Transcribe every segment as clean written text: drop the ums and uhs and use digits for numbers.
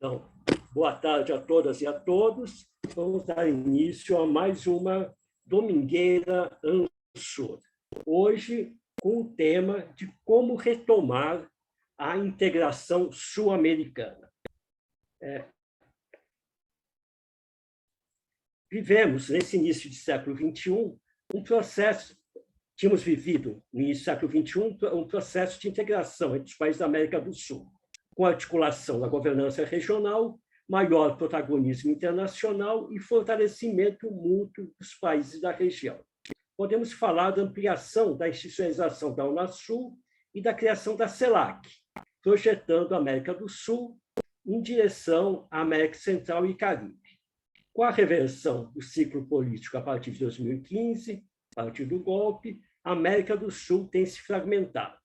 Então, boa tarde a todas e a todos. Vamos dar início a mais uma Domingueira Ansur. Hoje, com o tema de como retomar a integração sul-americana. Vivemos, nesse início do século XXI, um processo, tínhamos vivido, no início do século XXI, um processo de integração entre os países da América do Sul, com articulação da governança regional, maior protagonismo internacional e fortalecimento mútuo dos países da região. Podemos falar da ampliação da institucionalização da Unasul e da criação da CELAC, projetando a América do Sul em direção à América Central e Caribe. Com a reversão do ciclo político a partir de 2015, a partir do golpe, a América do Sul tem se fragmentado.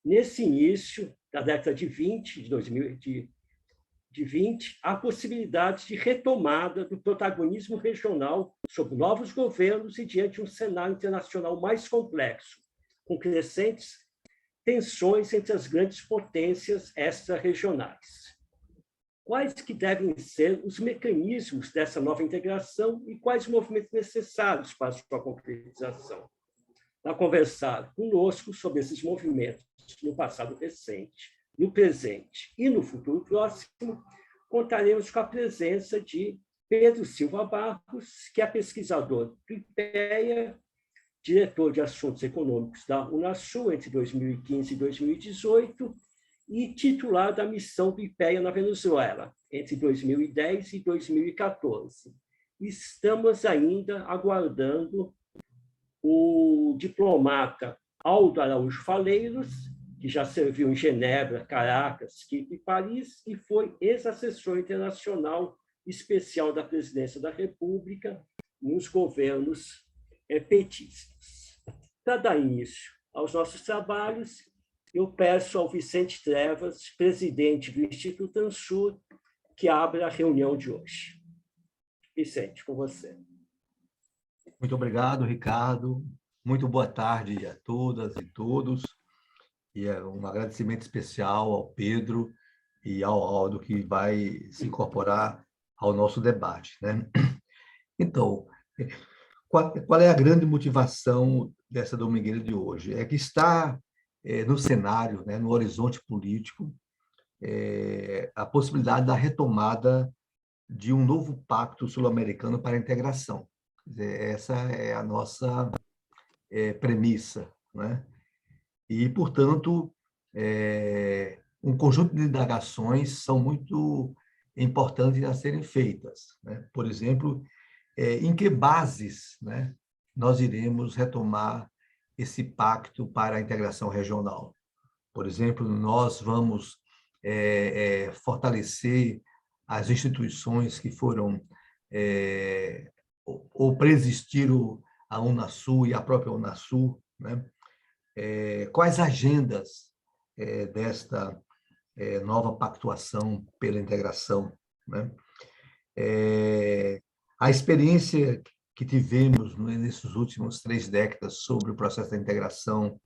Nesse início da década de 20, há possibilidades de retomada do protagonismo regional sob novos governos e diante de um cenário internacional mais complexo, com crescentes tensões entre as grandes potências extra-regionais. Quais que devem ser os mecanismos dessa nova integração e quais movimentos necessários para a sua concretização? Para conversar conosco sobre esses movimentos no passado recente, no presente e no futuro próximo, contaremos com a presença de Pedro Silva Barros, que é pesquisador do IPEA, diretor de Assuntos Econômicos da Unasul entre 2015 e 2018 e titular da missão do IPEA na Venezuela entre 2010 e 2014. Estamos ainda aguardando o diplomata Aldo Araújo Faleiros, que já serviu em Genebra, Caracas, Quito e Paris, e foi ex-assessor internacional especial da Presidência da República nos governos petistas. Para dar início aos nossos trabalhos, eu peço ao Vicente Trevas, presidente do Instituto Ansur, que abra a reunião de hoje. Vicente, com você. Muito obrigado, Ricardo. Muito boa tarde a todas e todos. E um agradecimento especial ao Pedro e ao Aldo, que vai se incorporar ao nosso debate, né? Então, qual é a grande motivação dessa Domingueira de hoje? É que está no cenário, né, no horizonte político, a possibilidade da retomada de um novo pacto sul-americano para a integração. Essa é a nossa premissa, né? E, portanto, um conjunto de indagações são muito importantes a serem feitas, né? Por exemplo, em que bases, né, nós iremos retomar esse pacto para a integração regional? Por exemplo, nós vamos fortalecer as instituições que foram ou preexistiram a Unasul e a própria Unasul, né? Quais agendas desta nova pactuação pela integração, né? A experiência que tivemos nesses últimos 3 décadas sobre o processo da integração,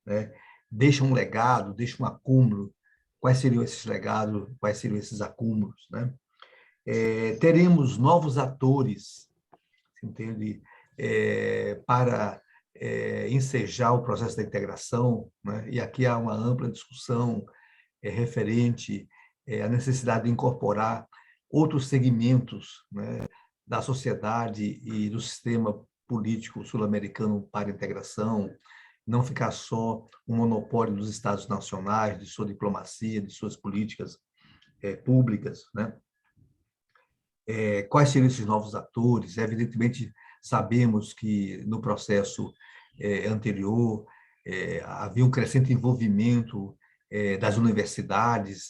né, deixa um legado, deixa um acúmulo. Quais seriam esses legados, quais seriam esses acúmulos, né? Teremos novos atores, entende? Para ensejar o processo da integração, né? E aqui há uma ampla discussão referente à necessidade de incorporar outros segmentos, né, da sociedade e do sistema político sul-americano para a integração, não ficar só um monopólio dos Estados nacionais, de sua diplomacia, de suas políticas públicas, né? Quais seriam esses novos atores? Evidentemente, sabemos que no processo anterior havia um crescente envolvimento das universidades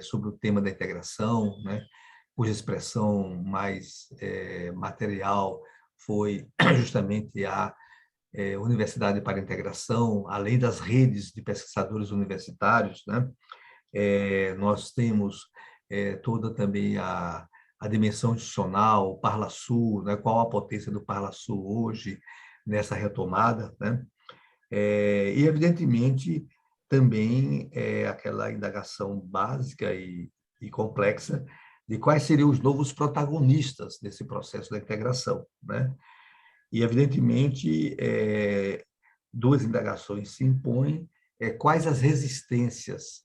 sobre o tema da integração, né, cuja expressão mais material foi justamente a Universidade para a Integração, além das redes de pesquisadores universitários, né? Nós temos toda também a dimensão institucional, o Parlasul, né? Qual a potência do Parlasul hoje nessa retomada, né? E, evidentemente, também aquela indagação básica e e complexa de quais seriam os novos protagonistas desse processo da integração, né? E, evidentemente, duas indagações se impõem: quais as resistências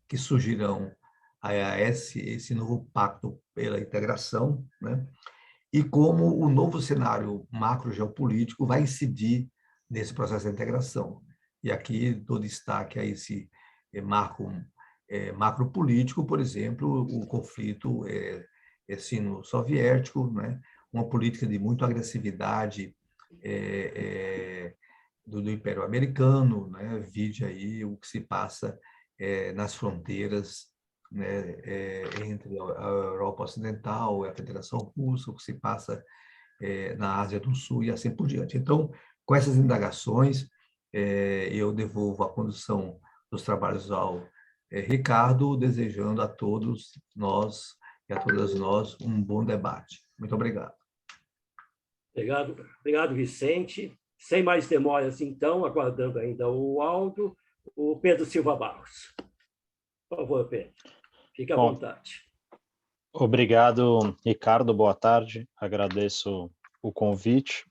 que surgirão a esse novo pacto pela integração, né? E como o novo cenário macro-geopolítico vai incidir nesse processo de integração. E aqui dou destaque a esse marco macropolítico, por exemplo, o conflito sino-soviético, né? Uma política de muita agressividade do Império Americano, né? Vide aí o que se passa nas fronteiras, né, entre a Europa Ocidental e a Federação Russa, o que se passa na Ásia do Sul e assim por diante. Então, com essas indagações, eu devolvo a condução dos trabalhos ao Ricardo, desejando a todos nós e a todas nós um bom debate. Muito obrigado. Obrigado, Vicente. Sem mais demoras, então, aguardando ainda o Aldo, o Pedro Silva Barros. Por favor, Pedro, fique à vontade. Obrigado, Ricardo. Boa tarde. Agradeço o convite.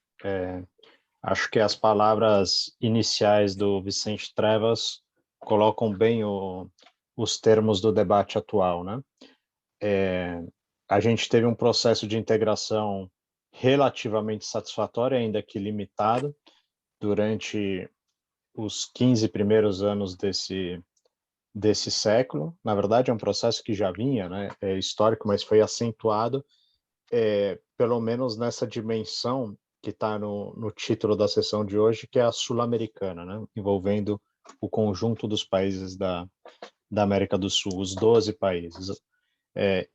Acho que as palavras iniciais do Vicente Trevas colocam bem os termos do debate atual, né? A gente teve um processo de integração relativamente satisfatório, ainda que limitado, durante os 15 primeiros anos desse século. Na verdade, é um processo que já vinha, né, histórico, mas foi acentuado, pelo menos nessa dimensão que está no título da sessão de hoje, que é a sul-americana, né, envolvendo o conjunto dos países da América do Sul, os 12 países.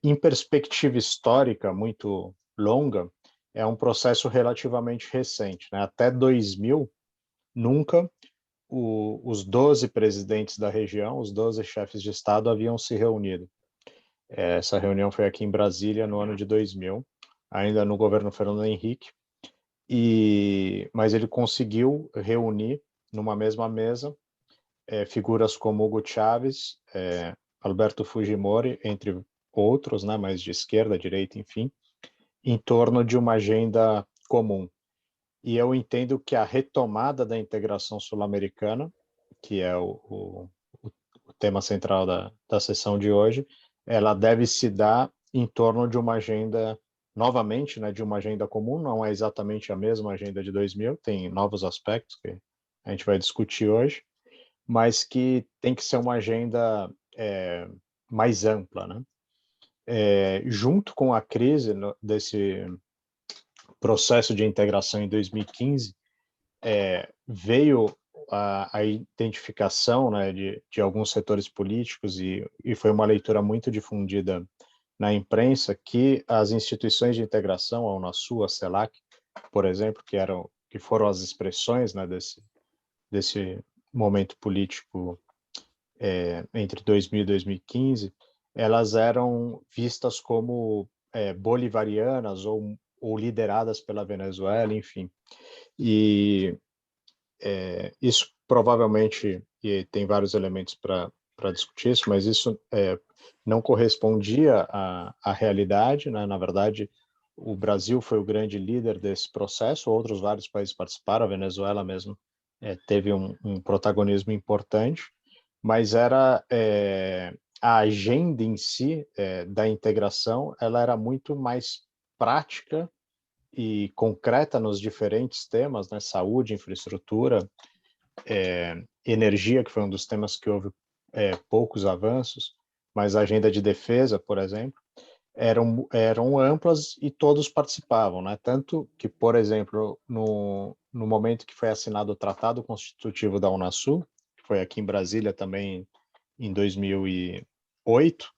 Em perspectiva histórica muito longa, é um processo relativamente recente, né? Até 2000, nunca os 12 presidentes da região, os 12 chefes de Estado haviam se reunido. Essa reunião foi aqui em Brasília no ano de 2000, ainda no governo Fernando Henrique, mas ele conseguiu reunir numa mesma mesa figuras como Hugo Chávez, Alberto Fujimori, entre outros, né, mas de esquerda, direita, enfim, em torno de uma agenda comum. E eu entendo que a retomada da integração sul-americana, que é o tema central da sessão de hoje, ela deve se dar em torno de uma agenda, novamente, né, de uma agenda comum, não é exatamente a mesma agenda de 2000, tem novos aspectos que a gente vai discutir hoje, mas que tem que ser uma agenda mais ampla, né? Junto com a crise desse processo de integração em 2015, veio a identificação, né, de alguns setores políticos e foi uma leitura muito difundida na imprensa que as instituições de integração, a Unasul, a CELAC, por exemplo, que foram as expressões, né, desse momento político entre 2000 e 2015, elas eram vistas como bolivarianas ou lideradas pela Venezuela, enfim. E isso provavelmente, e tem vários elementos para discutir isso, mas isso não correspondia à realidade, né? Na verdade, o Brasil foi o grande líder desse processo, outros vários países participaram, a Venezuela mesmo teve um protagonismo importante, mas era a agenda em si da integração, ela era muito mais prática e concreta nos diferentes temas, né? Saúde, infraestrutura, energia, que foi um dos temas que houve poucos avanços, mas a agenda de defesa, por exemplo, eram amplas e todos participavam, né? Tanto que, por exemplo, no momento que foi assinado o Tratado Constitutivo da Unasul, que foi aqui em Brasília também em 2008,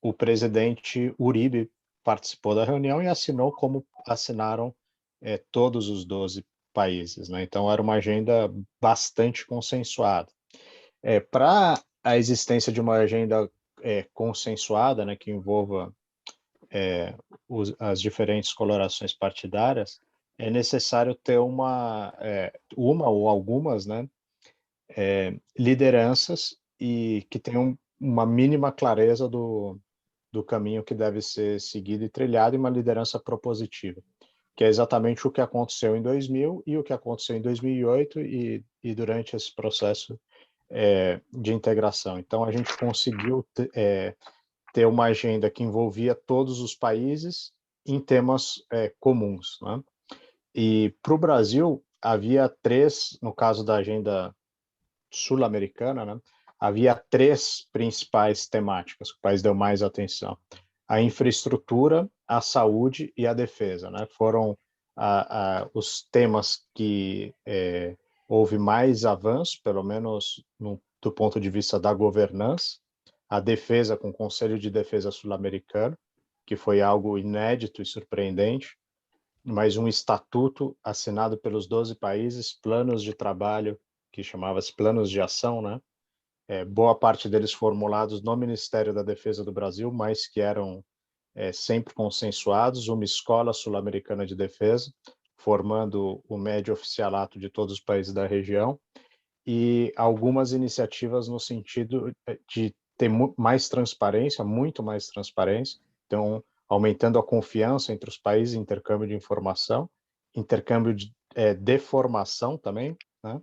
o presidente Uribe participou da reunião e assinou como assinaram todos os 12 países, né? Então, era uma agenda bastante consensuada. Para a existência de uma agenda consensuada, né, que envolva as diferentes colorações partidárias, é necessário ter uma ou algumas, né, lideranças e que tenham uma mínima clareza do caminho que deve ser seguido e trilhado, e uma liderança propositiva, que é exatamente o que aconteceu em 2000 e o que aconteceu em 2008 e durante esse processo de integração. Então, a gente conseguiu ter uma agenda que envolvia todos os países em temas comuns, né? E para o Brasil, havia três, no caso da agenda sul-americana, né? Havia três principais temáticas que o país deu mais atenção: a infraestrutura, a saúde e a defesa, né? Foram os temas que houve mais avanço, pelo menos do ponto de vista da governança. A defesa com o Conselho de Defesa Sul-Americano, que foi algo inédito e surpreendente, mas um estatuto assinado pelos 12 países, planos de trabalho, que chamava-se planos de ação, né? Boa parte deles formulados no Ministério da Defesa do Brasil, mas que eram sempre consensuados, uma escola sul-americana de defesa, formando o médio oficialato de todos os países da região, e algumas iniciativas no sentido de ter mais transparência, muito mais transparência, então aumentando a confiança entre os países, intercâmbio de informação, intercâmbio de formação também, né?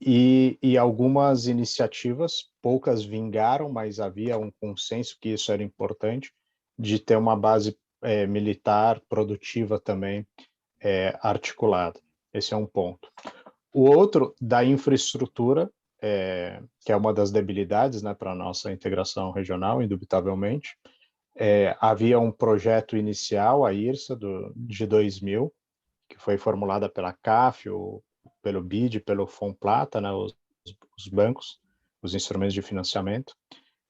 E algumas iniciativas, poucas vingaram, mas havia um consenso que isso era importante, de ter uma base militar produtiva também articulada. Esse é um ponto. O outro, da infraestrutura, que é uma das debilidades, né, para a nossa integração regional, indubitavelmente. Havia um projeto inicial, a IRSA, de 2000, que foi formulada pela CAF, pelo BID, pelo Fomplata, né, os bancos, os instrumentos de financiamento,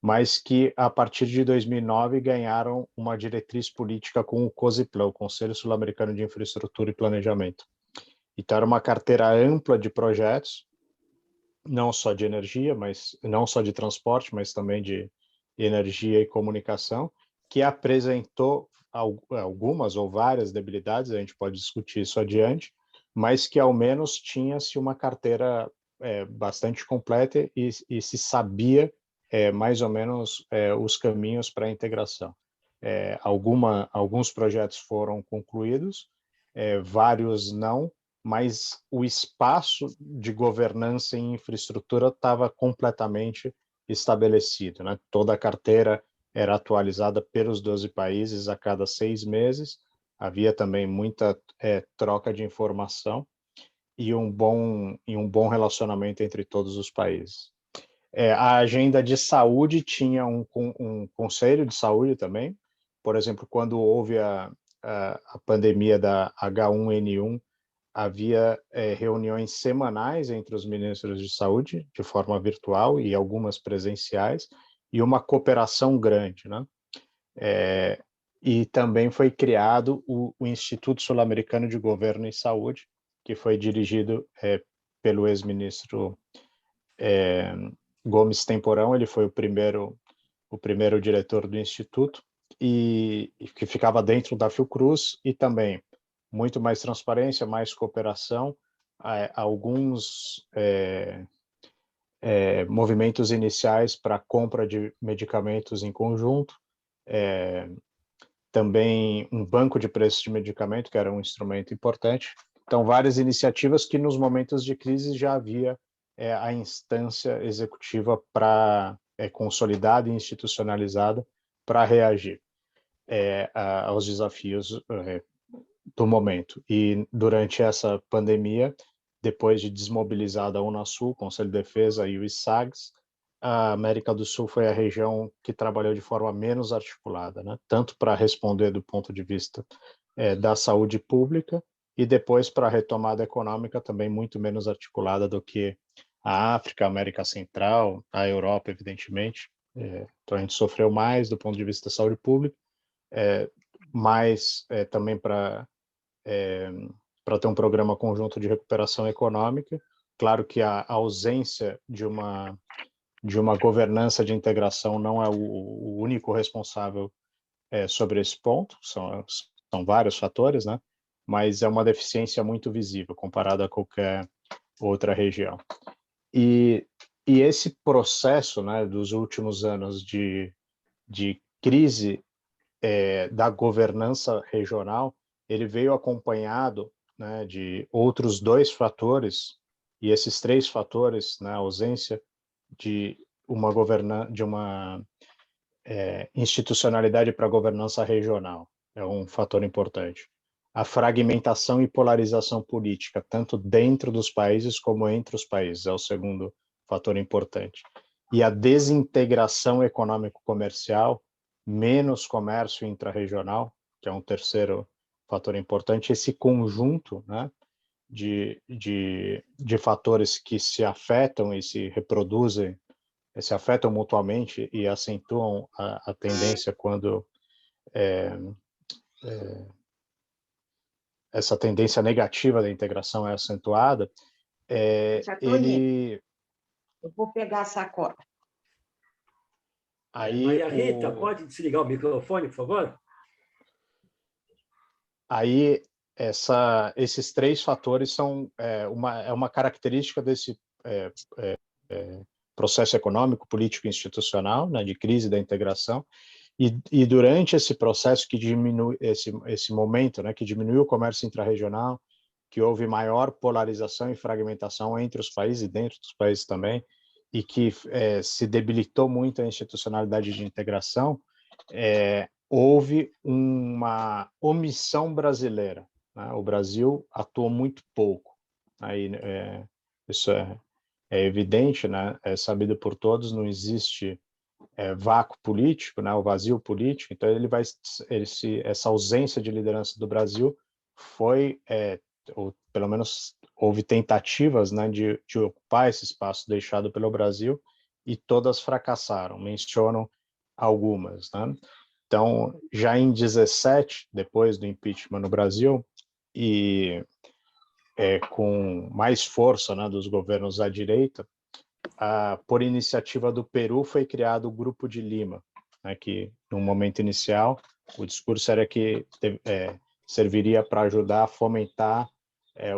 mas que, a partir de 2009, ganharam uma diretriz política com o COSIPLAN, o Conselho Sul-Americano de Infraestrutura e Planejamento. Então, era uma carteira ampla de projetos, não só de energia, mas não só de transporte, mas também de energia e comunicação, que apresentou algumas ou várias debilidades, a gente pode discutir isso adiante, mas que ao menos tinha-se uma carteira bastante completa e se sabia mais ou menos os caminhos para a integração. Alguns projetos foram concluídos, vários não, mas o espaço de governança em infraestrutura estava completamente estabelecido, né? Toda a carteira era atualizada pelos 12 países a cada 6 meses, havia também muita troca de informação e um bom relacionamento entre todos os países. A agenda de saúde tinha um conselho de saúde também. Por exemplo, quando houve a pandemia da H1N1, havia reuniões semanais entre os ministros de saúde, de forma virtual e algumas presenciais, e uma cooperação grande, né? E também foi criado o Instituto Sul-Americano de Governo e Saúde, que foi dirigido pelo ex-ministro Gomes Temporão. Ele foi o primeiro diretor do Instituto, e que ficava dentro da Fiocruz, e também muito mais transparência, mais cooperação, alguns movimentos iniciais para compra de medicamentos em conjunto, também um banco de preços de medicamento, que era um instrumento importante. Então, várias iniciativas que nos momentos de crise já havia a instância executiva consolidada e institucionalizada para reagir aos desafios do momento. E durante essa pandemia, depois de desmobilizada a Unasul, Conselho de Defesa e o ISAGS, a América do Sul foi a região que trabalhou de forma menos articulada, né? Tanto para responder do ponto de vista da saúde pública, e depois para a retomada econômica também muito menos articulada do que a África, a América Central, a Europa, evidentemente. Então a gente sofreu mais do ponto de vista da saúde pública, mas também para ter um programa conjunto de recuperação econômica. Claro que a ausência de uma governança de integração não é o único responsável sobre esse ponto, são vários fatores, né? Mas é uma deficiência muito visível comparada a qualquer outra região. E esse processo, né, dos últimos anos de de crise da governança regional, ele veio acompanhado, né, de outros 2 fatores, e esses 3 fatores, né, a ausência de uma institucionalidade para a governança regional é um fator importante. A fragmentação e polarização política, tanto dentro dos países como entre os países, é o segundo fator importante. E a desintegração econômico-comercial, menos comércio intrarregional, que é um terceiro fator importante. Esse conjunto, né, de fatores que se afetam e se reproduzem, se afetam mutuamente e acentuam a tendência quando essa tendência negativa da integração é acentuada, ele... Eu vou pegar a sacola. Aí, Maria Rita, pode desligar o microfone, por favor? Aí, esses 3 fatores são uma característica desse processo econômico, político e institucional, né, de crise da integração, e durante esse processo que diminui, esse momento, né, que diminuiu o comércio intrarregional, que houve maior polarização e fragmentação entre os países e dentro dos países também, e que se debilitou muito a institucionalidade de integração, houve uma omissão brasileira, né? O Brasil atuou muito pouco. Aí, isso é evidente, né? É sabido por todos, não existe vácuo político, né? O vazio político. Então, essa ausência de liderança do Brasil foi, ou pelo menos houve tentativas, né, de ocupar esse espaço deixado pelo Brasil, e todas fracassaram. Mencionam algumas, né? Então, já em 17, depois do impeachment no Brasil, e com mais força, né, dos governos à direita, por iniciativa do Peru foi criado o Grupo de Lima, né, que no momento inicial o discurso era que serviria para ajudar a fomentar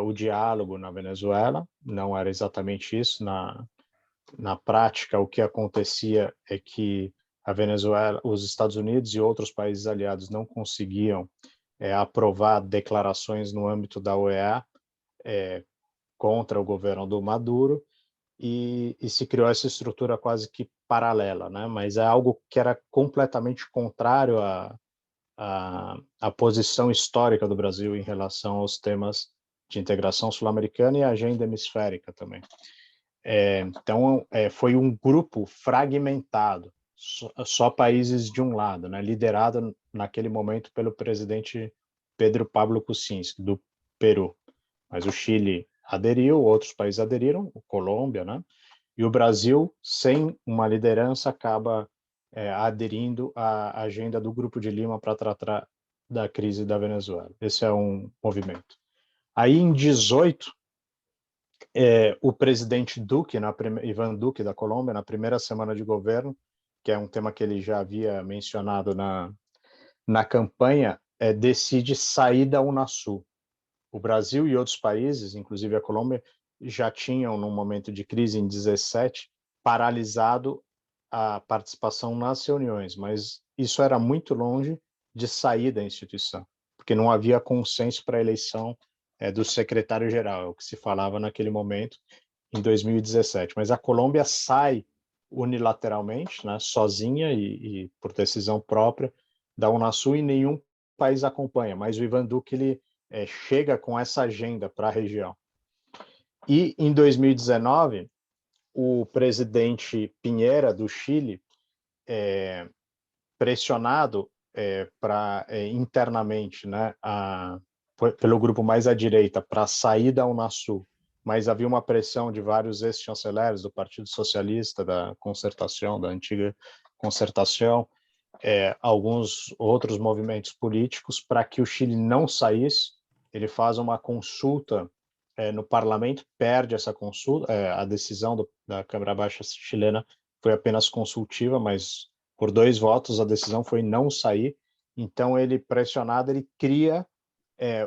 o diálogo na Venezuela. Não era exatamente isso. Na prática, o que acontecia é que a Venezuela, os Estados Unidos e outros países aliados não conseguiam aprovar declarações no âmbito da OEA contra o governo do Maduro, e se criou essa estrutura quase que paralela, né? Mas é algo que era completamente contrário à posição histórica do Brasil em relação aos temas de integração sul-americana e agenda hemisférica também. Então, foi um grupo fragmentado, só países de um lado, né? Liderado naquele momento pelo presidente Pedro Pablo Kuczynski, do Peru. Mas o Chile aderiu, outros países aderiram, a Colômbia, né? E o Brasil, sem uma liderança, acaba aderindo à agenda do Grupo de Lima para tratar da crise da Venezuela. Esse é um movimento. Aí, em 18, o presidente Duque, Ivan Duque, da Colômbia, na primeira semana de governo, que é um tema que ele já havia mencionado na campanha, decide sair da Unasul. O Brasil e outros países, inclusive a Colômbia, já tinham, num momento de crise em 17, paralisado a participação nas reuniões, mas isso era muito longe de sair da instituição, porque não havia consenso para a eleição do secretário-geral, é o que se falava naquele momento, em 2017. Mas a Colômbia sai unilateralmente, né, sozinha e por decisão própria da Unasul, e nenhum país acompanha, mas o Ivan Duque ele chega com essa agenda para a região. E, em 2019, o presidente Piñera, do Chile, pressionado internamente, né, pelo grupo mais à direita, para sair da Unasul, mas havia uma pressão de vários ex-chanceleres do Partido Socialista, da Concertação, da antiga Concertação, alguns outros movimentos políticos, para que o Chile não saísse. Ele faz uma consulta no parlamento, perde essa consulta, a decisão da Câmara Baixa chilena foi apenas consultiva, mas por 2 votos a decisão foi não sair. Então, ele, pressionado, ele cria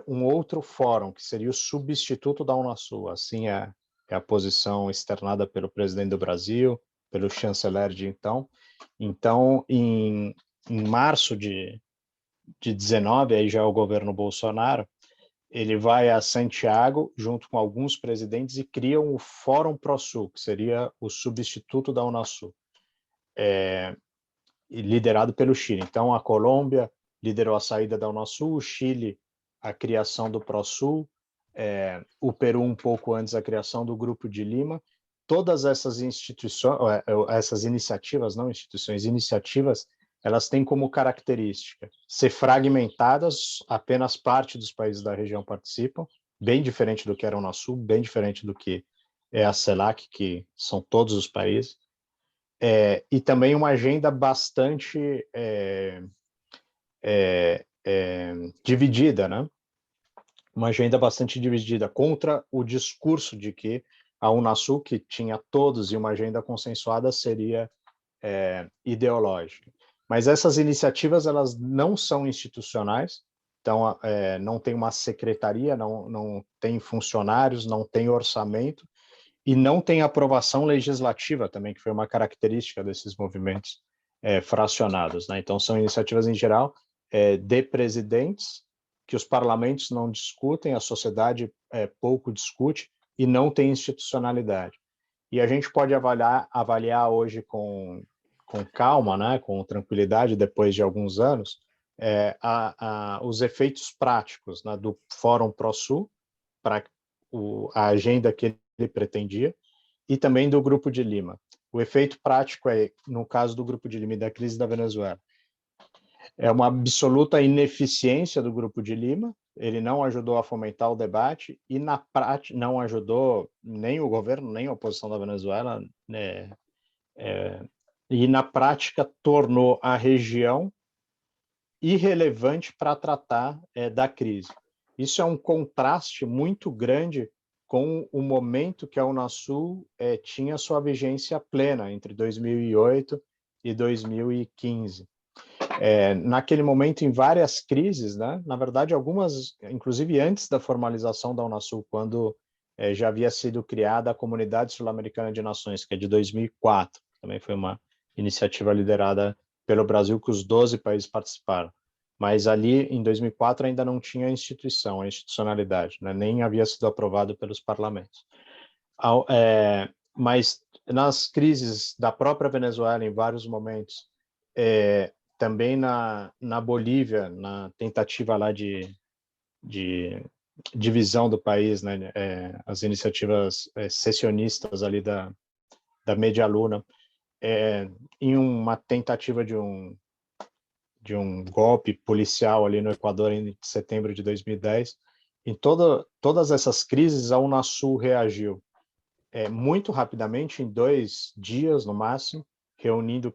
um outro fórum, que seria o substituto da Unasul. Assim é a posição externada pelo presidente do Brasil, pelo chanceler de então. Então, em em março de 19, aí já é o governo Bolsonaro, ele vai a Santiago, junto com alguns presidentes, e criam o Fórum ProSul, que seria o substituto da Unasul, liderado pelo Chile. Então, a Colômbia liderou a saída da Unasul, o Chile a criação do ProSul, o Peru um pouco antes a criação do Grupo de Lima. Todas essas instituições, essas iniciativas, não instituições, iniciativas, elas têm como característica ser fragmentadas, apenas parte dos países da região participam, bem diferente do que era o Unasul, bem diferente do que é a CELAC, que são todos os países, e também uma agenda bastante dividida, né? Uma agenda bastante dividida contra o discurso de que a Unasul, que tinha todos e uma agenda consensuada, seria ideológica. Mas essas iniciativas, elas não são institucionais, então não tem uma secretaria, não tem funcionários, não tem orçamento e não tem aprovação legislativa também, que foi uma característica desses movimentos fracionados, né? Então são iniciativas em geral de presidentes que os parlamentos não discutem, a sociedade pouco discute e não tem institucionalidade. E a gente pode avaliar hoje com calma, né, com tranquilidade, depois de alguns anos, os efeitos práticos, né, do Fórum ProSul, para a agenda que ele pretendia, e também do Grupo de Lima. O efeito prático no caso do Grupo de Lima e da crise da Venezuela, é uma absoluta ineficiência do Grupo de Lima, ele não ajudou a fomentar o debate e, na prática, não ajudou nem o governo, nem a oposição da Venezuela, né, e, na prática, tornou a região irrelevante para tratar da crise. Isso é um contraste muito grande com o momento que a Unasul tinha sua vigência plena, entre 2008 e 2015. Naquele momento, em várias crises, né? Na verdade, algumas, inclusive antes da formalização da Unasul, quando já havia sido criada a Comunidade Sul-Americana de Nações, que é de 2004, também foi uma iniciativa liderada pelo Brasil, que os 12 países participaram. Mas ali, em 2004, ainda não tinha a institucionalidade, né? Nem havia sido aprovado pelos parlamentos. Mas nas crises da própria Venezuela, em vários momentos, também na Bolívia, na tentativa lá de divisão do país, né, as iniciativas secessionistas ali da Media Luna, em uma tentativa de um golpe policial ali no Equador em setembro de 2010. Em todas essas crises, a Unasul reagiu muito rapidamente, em 2 dias no máximo, reunindo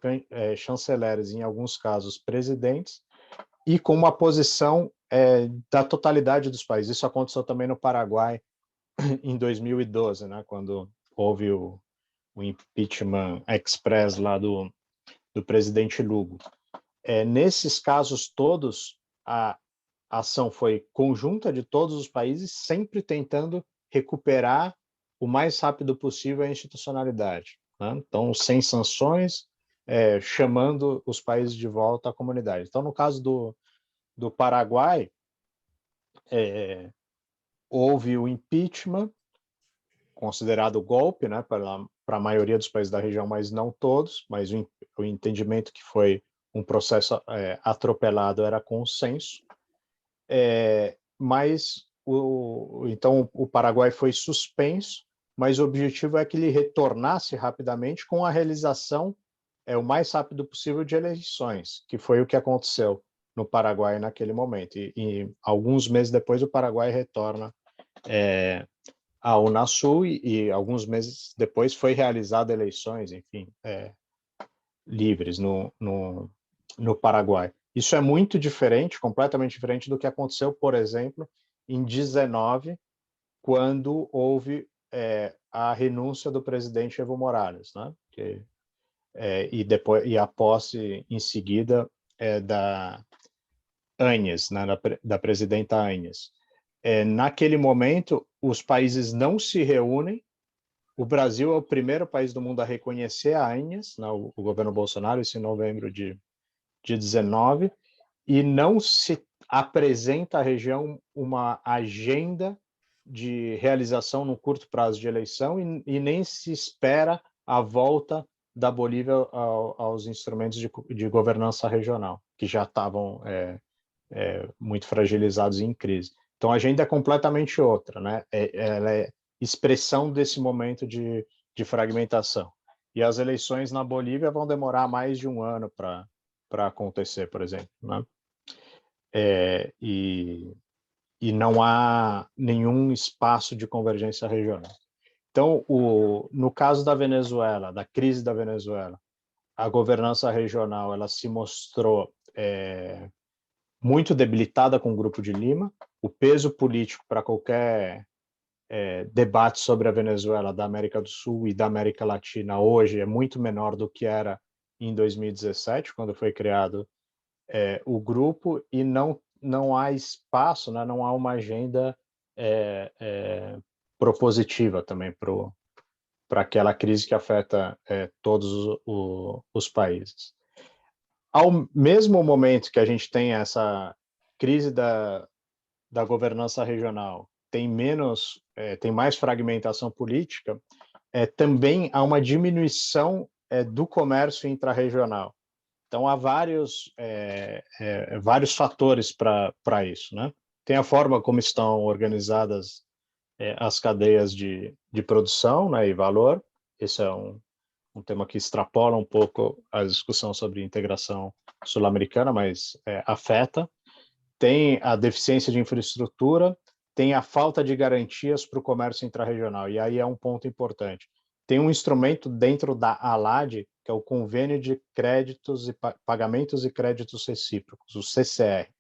chanceleres, em alguns casos presidentes, e com uma posição da totalidade dos países. Isso aconteceu também no Paraguai em 2012, né, quando houve o impeachment express lá do presidente Lugo. Nesses casos todos, a ação foi conjunta de todos os países, sempre tentando recuperar o mais rápido possível a institucionalidade, né? Então, sem sanções, chamando os países de volta à comunidade. Então, no caso do Paraguai, houve o impeachment, considerado golpe, né, para a maioria dos países da região, mas não todos, mas o entendimento que foi um processo atropelado era consenso, mas então o Paraguai foi suspenso, mas o objetivo é que ele retornasse rapidamente com a realização o mais rápido possível de eleições, que foi o que aconteceu no Paraguai naquele momento. E alguns meses depois o Paraguai retorna à Unasul e alguns meses depois foi realizada eleições, enfim, livres no Paraguai. Isso é muito diferente, completamente diferente do que aconteceu, por exemplo, em 19, quando houve a renúncia do presidente Evo Morales, né? E a posse em seguida da Áñez, né? da presidenta Áñez. Naquele momento, os países não se reúnem. O Brasil é o primeiro país do mundo a reconhecer a Áñez, né? O governo Bolsonaro, isso em novembro de de 19 e não se apresenta à região uma agenda de realização no curto prazo de eleição e nem se espera a volta da Bolívia aos instrumentos de governança regional, que já estavam muito fragilizados e em crise. Então, a agenda é completamente outra, né? Ela é expressão desse momento de fragmentação. E as eleições na Bolívia vão demorar mais de um ano para acontecer, por exemplo, né? E não há nenhum espaço de convergência regional. Então, no caso da Venezuela, da crise da Venezuela, a governança regional ela se mostrou muito debilitada com o Grupo de Lima. O peso político para qualquer debate sobre a Venezuela da América do Sul e da América Latina hoje é muito menor do que era em 2017, quando foi criado o grupo, e não há espaço, né, não há uma agenda propositiva também para aquela crise que afeta todos os países. Ao mesmo momento que a gente tem essa crise da governança regional, tem mais fragmentação política, também há uma diminuição do comércio intrarregional. Então, há vários fatores para isso, né? Tem a forma como estão organizadas as cadeias de produção, né, e valor. Esse é um tema que extrapola um pouco a discussão sobre integração sul-americana, mas afeta. Tem a deficiência de infraestrutura, tem a falta de garantias para o comércio intrarregional, e aí é um ponto importante. Tem um instrumento dentro da ALAD, que é o Convênio de Créditos e Pagamentos e Créditos Recíprocos, o CCR,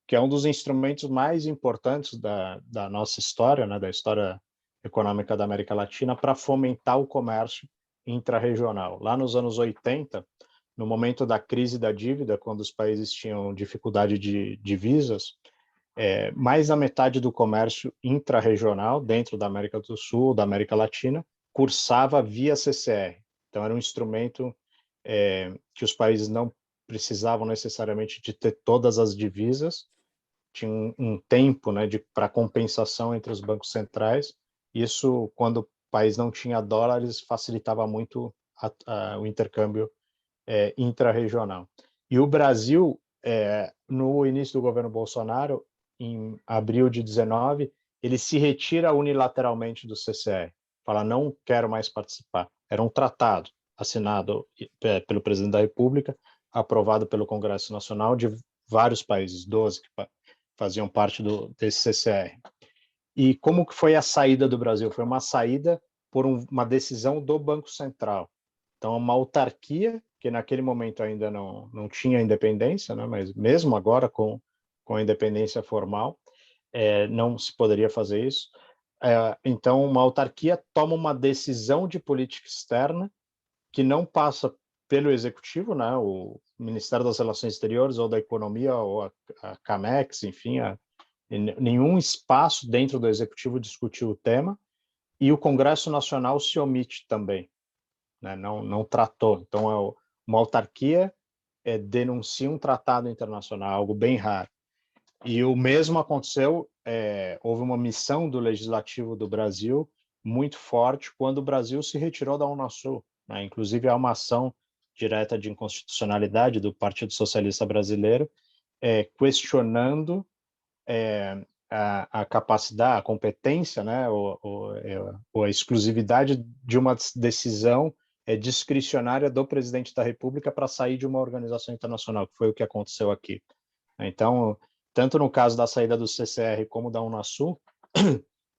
que é um dos instrumentos mais importantes da nossa história, né, da história econômica da América Latina, para fomentar o comércio intrarregional. Lá nos anos 80, no momento da crise da dívida, quando os países tinham dificuldade de divisas, mais da metade do comércio intrarregional dentro da América do Sul, da América Latina, cursava via CCR. Então, era um instrumento que os países não precisavam necessariamente de ter todas as divisas, tinha um tempo, né, para compensação entre os bancos centrais. Isso, quando o país não tinha dólares, facilitava muito o intercâmbio intrarregional. E o Brasil, no início do governo Bolsonaro, em abril de 19, ele se retira unilateralmente do CCR, fala, não quero mais participar. Era um tratado assinado pelo presidente da República, aprovado pelo Congresso Nacional de vários países, 12 que faziam parte desse CCR. E como que foi a saída do Brasil? Foi uma saída por uma decisão do Banco Central. Então, uma autarquia, que naquele momento ainda não tinha independência, né? Mas mesmo agora com a independência formal, não se poderia fazer isso. Então, uma autarquia toma uma decisão de política externa que não passa pelo Executivo, né? O Ministério das Relações Exteriores ou da Economia ou a CAMEX, enfim, nenhum espaço dentro do Executivo discutiu o tema, e o Congresso Nacional se omite também, né? Não tratou. Então, uma autarquia denuncia um tratado internacional, algo bem raro. E o mesmo aconteceu, houve uma missão do Legislativo do Brasil muito forte quando o Brasil se retirou da Unasul, né? Inclusive, há uma ação direta de inconstitucionalidade do Partido Socialista Brasileiro questionando a capacidade, a competência, né, ou a exclusividade de uma decisão discricionária do presidente da República para sair de uma organização internacional, que foi o que aconteceu aqui. Então, tanto no caso da saída do CCR como da Unasul,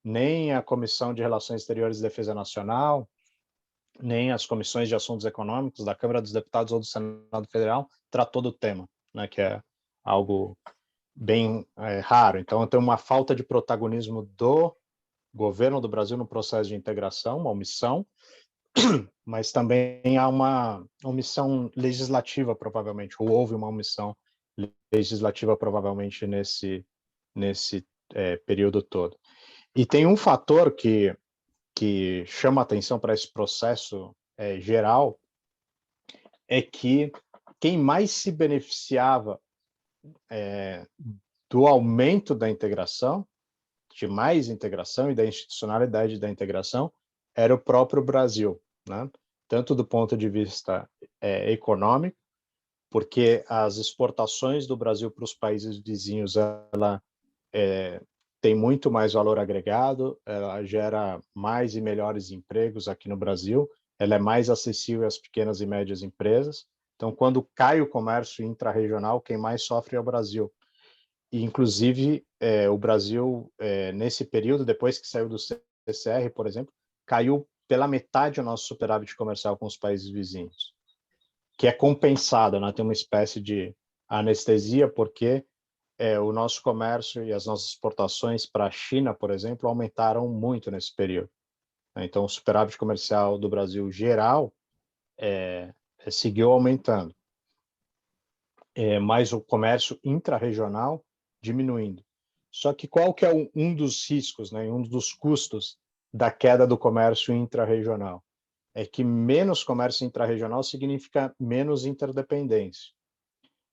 nem a Comissão de Relações Exteriores e Defesa Nacional, nem as comissões de assuntos econômicos da Câmara dos Deputados ou do Senado Federal tratou do tema, né, que é algo bem raro. Então, tem uma falta de protagonismo do governo do Brasil no processo de integração, uma omissão, mas também há uma omissão legislativa, provavelmente, ou houve uma omissão legislativa, provavelmente, nesse período todo. E tem um fator que chama atenção para esse processo geral, é que quem mais se beneficiava do aumento da integração, de mais integração e da institucionalidade da integração, era o próprio Brasil, né? Tanto do ponto de vista econômico, porque as exportações do Brasil para os países vizinhos, ela tem muito mais valor agregado, ela gera mais e melhores empregos aqui no Brasil, ela é mais acessível às pequenas e médias empresas. Então, quando cai o comércio intrarregional, quem mais sofre é o Brasil. E, inclusive, o Brasil, nesse período, depois que saiu do CCR, por exemplo, caiu pela metade o nosso superávit comercial com os países vizinhos, que é compensado, né? Tem uma espécie de anestesia, porque o nosso comércio e as nossas exportações para a China, por exemplo, aumentaram muito nesse período. Então, o superávit comercial do Brasil geral seguiu aumentando, mas o comércio intrarregional diminuindo. Só que qual que é um dos riscos, né, um dos custos da queda do comércio intrarregional? É que menos comércio intrarregional significa menos interdependência.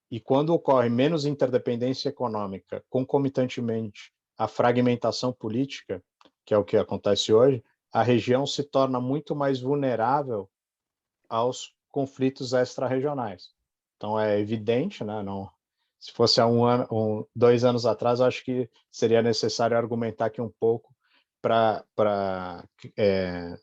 E quando ocorre menos interdependência econômica, concomitantemente à fragmentação política, que é o que acontece hoje, a região se torna muito mais vulnerável aos conflitos extra-regionais. Então é evidente, né? Não, se fosse há 2 anos atrás, eu acho que seria necessário argumentar aqui um pouco para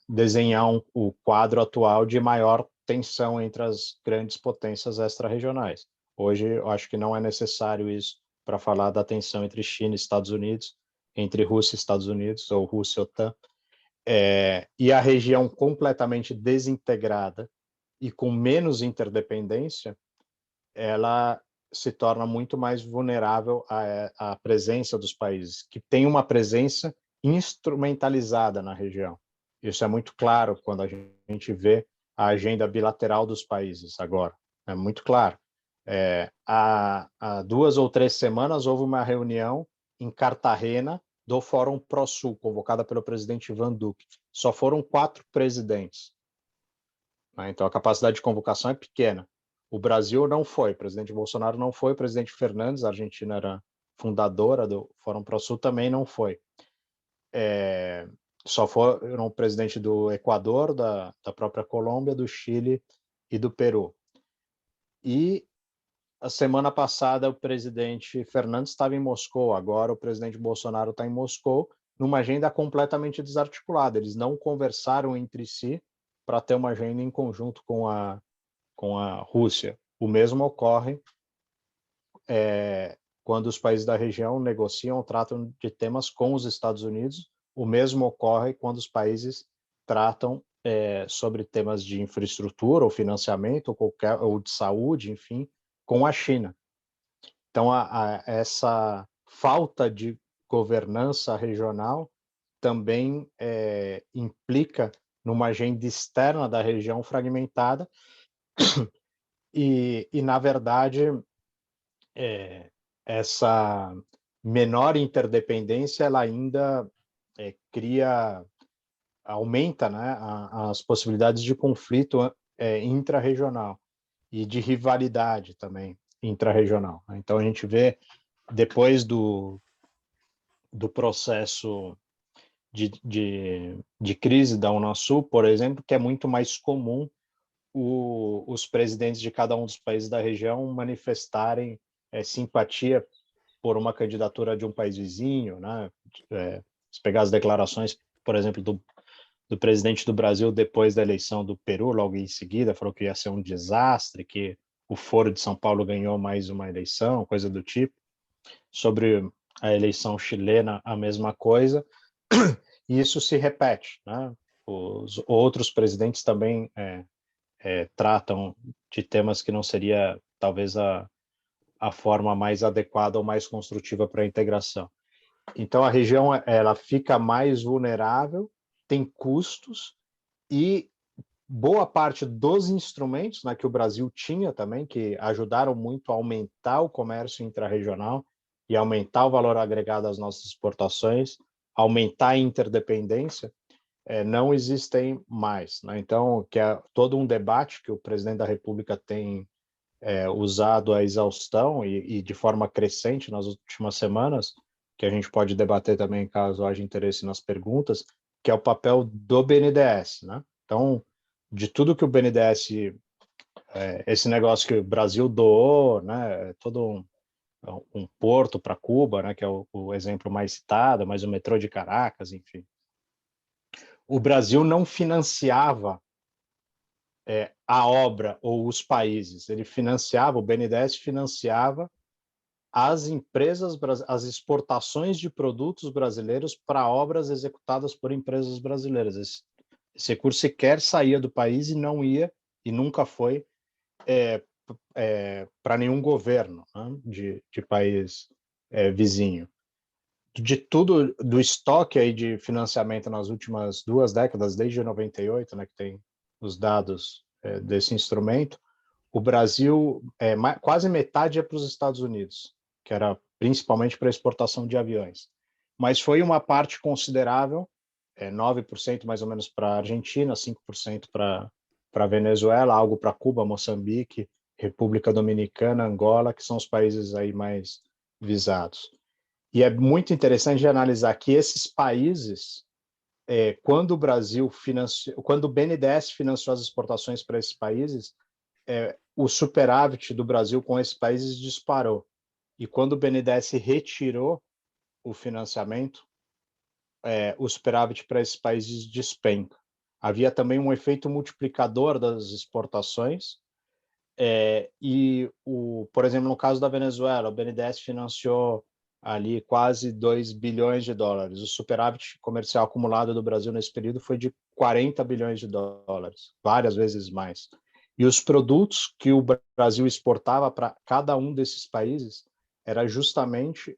desenhar o quadro atual de maior tensão entre as grandes potências extra-regionais. Hoje, eu acho que não é necessário isso para falar da tensão entre China e Estados Unidos, entre Rússia e Estados Unidos, ou Rússia e OTAN, e a região completamente desintegrada e com menos interdependência, ela se torna muito mais vulnerável à presença dos países, que tem uma presença instrumentalizada na região. Isso é muito claro quando a gente vê a agenda bilateral dos países agora. É muito claro. Há 2 ou 3 semanas houve uma reunião em Cartagena do Fórum Pro-Sul, convocada pelo presidente Ivan Duque. Só foram 4 presidentes. Então, a capacidade de convocação é pequena. O Brasil não foi, o presidente Bolsonaro não foi, o presidente Fernandes, a Argentina era fundadora do Fórum Pro-Sul, também não foi. Só foram o presidente do Equador, da própria Colômbia, do Chile e do Peru. E a semana passada o presidente Fernandes estava em Moscou, agora o presidente Bolsonaro está em Moscou, numa agenda completamente desarticulada. Eles não conversaram entre si para ter uma agenda em conjunto com a Rússia. O mesmo ocorre quando os países da região negociam ou tratam de temas com os Estados Unidos. O mesmo ocorre quando os países tratam sobre temas de infraestrutura ou financiamento ou de saúde, enfim, com a China. Então, essa falta de governança regional também implica numa agenda externa da região fragmentada e na verdade, essa menor interdependência ela ainda aumenta, né, as possibilidades de conflito intrarregional e de rivalidade também intrarregional. Então, a gente vê, depois do processo de crise da Unasul, por exemplo, que é muito mais comum os presidentes de cada um dos países da região manifestarem simpatia por uma candidatura de um país vizinho, né? Se pegar as declarações, por exemplo, do presidente do Brasil depois da eleição do Peru, logo em seguida, falou que ia ser um desastre, que o Foro de São Paulo ganhou mais uma eleição, coisa do tipo. Sobre a eleição chilena, a mesma coisa. E isso se repete, né? Os outros presidentes também tratam de temas que não seria, talvez, a forma mais adequada ou mais construtiva para a integração. Então, a região ela fica mais vulnerável, tem custos e boa parte dos instrumentos, né, que o Brasil tinha também, que ajudaram muito a aumentar o comércio intrarregional e aumentar o valor agregado às nossas exportações, aumentar a interdependência, não existem mais, né? Então, que é todo um debate que o presidente da República tem usado à exaustão e de forma crescente nas últimas semanas, que a gente pode debater também caso haja interesse nas perguntas, que é o papel do BNDES, né? Então, de tudo que o BNDES, esse negócio que o Brasil doou, né, todo um porto para Cuba, né, que é o exemplo mais citado, mas o metrô de Caracas, enfim. O Brasil não financiava a obra ou os países, ele financiava, o BNDES financiava as empresas, as exportações de produtos brasileiros para obras executadas por empresas brasileiras. Esse recurso sequer saía do país e não ia, e nunca foi, para nenhum governo, né, de país vizinho. De tudo, do estoque aí de financiamento nas últimas 2 décadas, desde 98, né, que tem os dados desse instrumento, o Brasil, quase metade é para os Estados Unidos, que era principalmente para exportação de aviões. Mas foi uma parte considerável, 9% mais ou menos para a Argentina, 5% para a Venezuela, algo para Cuba, Moçambique, República Dominicana, Angola, que são os países aí mais visados. E é muito interessante de analisar que esses países, quando o Brasil quando o BNDES financiou as exportações para esses países, o superávit do Brasil com esses países disparou. E quando o BNDES retirou o financiamento, o superávit para esses países despenca. Havia também um efeito multiplicador das exportações, por exemplo, no caso da Venezuela, o BNDES financiou ali quase 2 bilhões de dólares. O superávit comercial acumulado do Brasil nesse período foi de 40 bilhões de dólares, várias vezes mais. E os produtos que o Brasil exportava para cada um desses países era justamente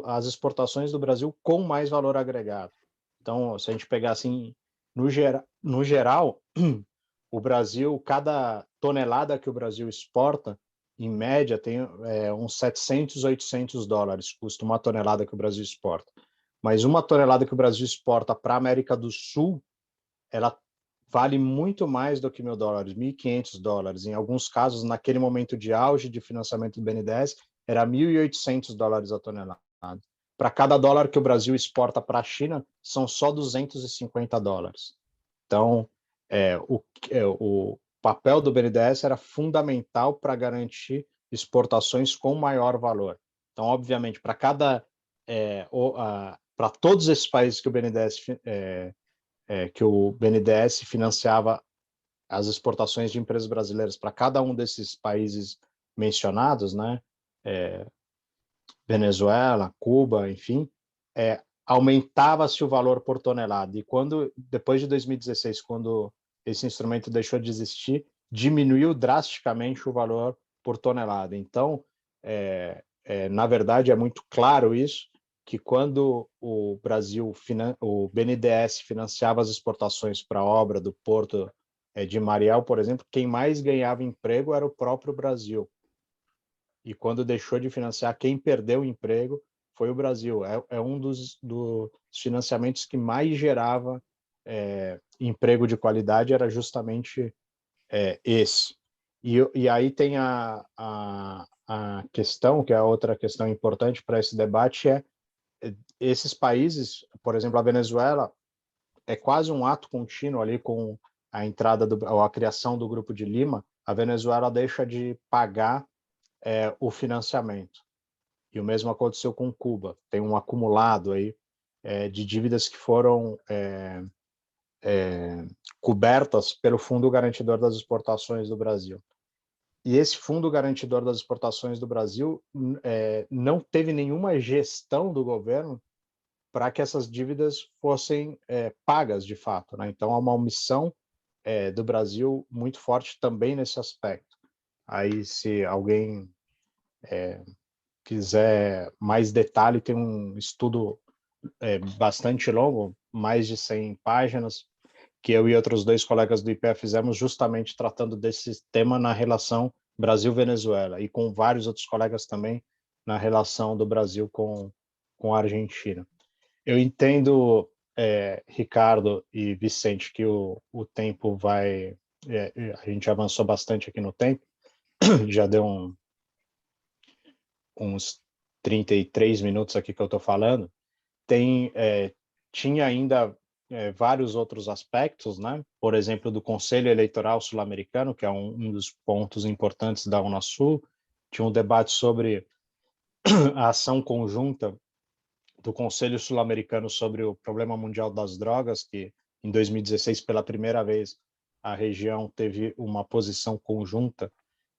as exportações do Brasil com mais valor agregado. Então, se a gente pegar assim, no geral, o Brasil, cada tonelada que o Brasil exporta, em média, tem uns 700, 800 dólares, custa uma tonelada que o Brasil exporta. Mas uma tonelada que o Brasil exporta para a América do Sul, ela vale muito mais do que $1.000, 1.500 dólares. Em alguns casos, naquele momento de auge de financiamento do BNDES, era 1.800 dólares a tonelada. Para cada dólar que o Brasil exporta para a China, são só 250 dólares. Então, o papel do BNDES era fundamental para garantir exportações com maior valor. Então, obviamente, para todos esses países que o BNDES financiava as exportações de empresas brasileiras, para cada um desses países mencionados, né, Venezuela, Cuba, enfim, aumentava-se o valor por tonelada. E depois de 2016, quando esse instrumento deixou de existir, diminuiu drasticamente o valor por tonelada. Então, na verdade, é muito claro isso, que quando o BNDES financiava as exportações para a obra do porto de Mariel, por exemplo, quem mais ganhava emprego era o próprio Brasil. E quando deixou de financiar, quem perdeu o emprego foi o Brasil. É um dos financiamentos que mais gerava emprego de qualidade, era justamente esse. E aí tem a questão, que é a outra questão importante para esse debate, esses países, por exemplo, a Venezuela, é quase um ato contínuo ali com a entrada ou a criação do Grupo de Lima, a Venezuela deixa de pagar o financiamento. E o mesmo aconteceu com Cuba. Tem um acumulado aí de dívidas que foram cobertas pelo Fundo Garantidor das Exportações do Brasil. E esse Fundo Garantidor das Exportações do Brasil não teve nenhuma gestão do governo para que essas dívidas fossem pagas de fato, né? Então, há uma omissão do Brasil muito forte também nesse aspecto. Aí, se alguém quiser mais detalhe, tem um estudo bastante longo, mais de 100 páginas, que eu e outros 2 colegas do IPE fizemos justamente tratando desse tema na relação Brasil-Venezuela e com vários outros colegas também na relação do Brasil com a Argentina. Eu entendo, Ricardo e Vicente, que o tempo vai... a gente avançou bastante aqui no tempo, já deu uns 33 minutos aqui que eu estou falando, tinha ainda vários outros aspectos, né? Por exemplo, do Conselho Eleitoral Sul-Americano, que é um dos pontos importantes da Unasul. Tinha um debate sobre a ação conjunta do Conselho Sul-Americano sobre o problema mundial das drogas, que em 2016, pela primeira vez, a região teve uma posição conjunta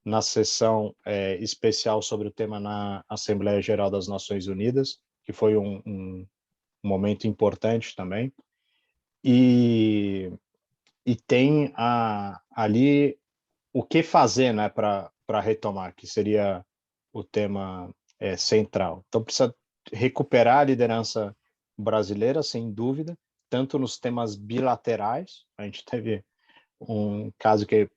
na sessão especial sobre o tema na Assembleia Geral das Nações Unidas, que foi um momento importante também. E tem ali o que fazer, né, para retomar, que seria o tema central. Então, precisa recuperar a liderança brasileira, sem dúvida, tanto nos temas bilaterais. A gente teve um caso que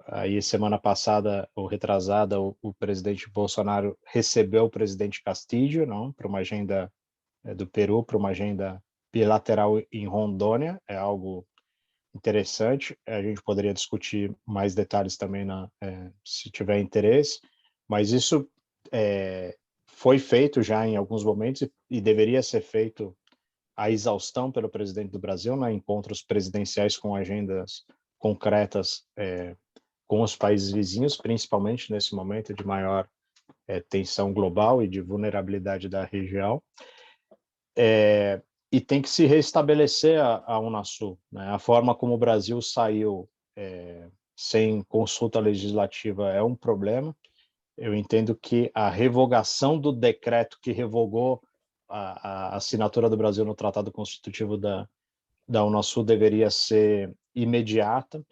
aí semana passada ou retrasada o presidente Bolsonaro recebeu o presidente Castillo, não, para uma agenda do Peru, para uma agenda bilateral em Rondônia. É algo interessante. A gente poderia discutir mais detalhes também se tiver interesse, mas isso foi feito já em alguns momentos e deveria ser feito à exaustão pelo presidente do Brasil, né, encontros presidenciais com agendas concretas com os países vizinhos, principalmente nesse momento de maior tensão global e de vulnerabilidade da região. E tem que se restabelecer a Unasul, né? A forma como o Brasil saiu sem consulta legislativa é um problema. Eu entendo que a revogação do decreto que revogou a assinatura do Brasil no Tratado Constitutivo da Unasul deveria ser imediata.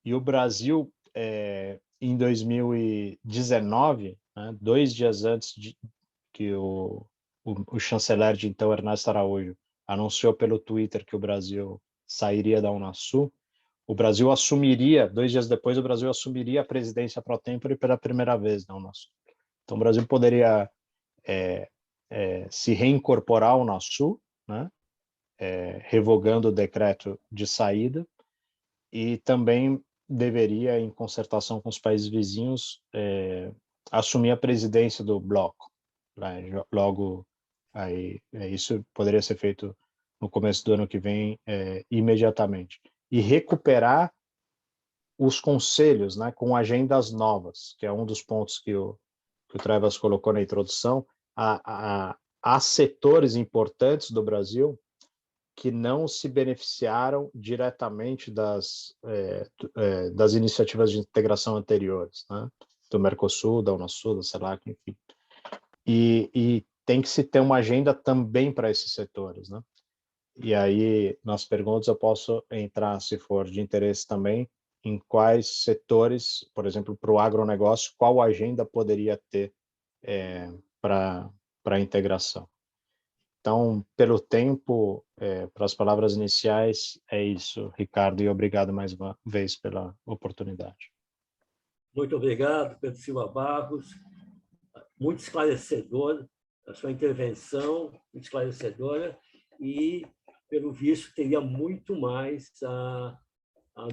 E o Brasil, em 2019, né, 2 dias antes que o chanceler de então, Ernesto Araújo, anunciou pelo Twitter que o Brasil sairia da Unasul, o Brasil assumiria, 2 dias depois, o Brasil assumiria a presidência pro tempore pela primeira vez na Unasul. Então, o Brasil poderia se reincorporar ao Unasul, né, revogando o decreto de saída, e também deveria, em concertação com os países vizinhos, assumir a presidência do bloco, né, logo aí. Isso poderia ser feito no começo do ano que vem, imediatamente, e recuperar os conselhos, né, com agendas novas, que é um dos pontos que o Trevas colocou na introdução. Há setores importantes do Brasil que não se beneficiaram diretamente das iniciativas de integração anteriores, né, do Mercosul, da Unasul, da CELAC, enfim. E tem que se ter uma agenda também para esses setores, né? E aí, nas perguntas, eu posso entrar, se for de interesse também, em quais setores, por exemplo, para o agronegócio, qual agenda poderia ter para a integração. Então, pelo tempo, para as palavras iniciais, é isso, Ricardo, e obrigado mais uma vez pela oportunidade. Muito obrigado, Pedro Silva Barros. Muito esclarecedor a sua intervenção, muito esclarecedora, e, pelo visto, teria muito mais a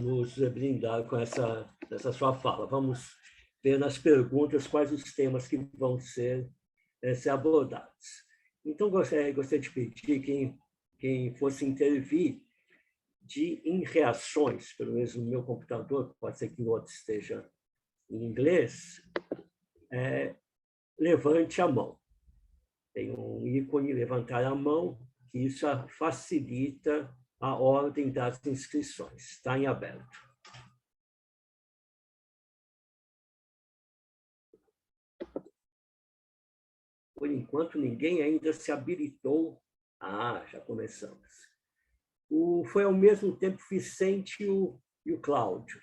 nos brindar com essa sua fala. Vamos ver nas perguntas quais os temas que vão ser abordados. Então, gostaria de pedir quem fosse intervir em reações, pelo menos no meu computador, pode ser que o outro esteja em inglês, levante a mão. Tem um ícone levantar a mão, que isso facilita a ordem das inscrições. Está em aberto. Por enquanto, ninguém ainda se habilitou. Já começamos. Foi ao mesmo tempo Vicente e o Cláudio.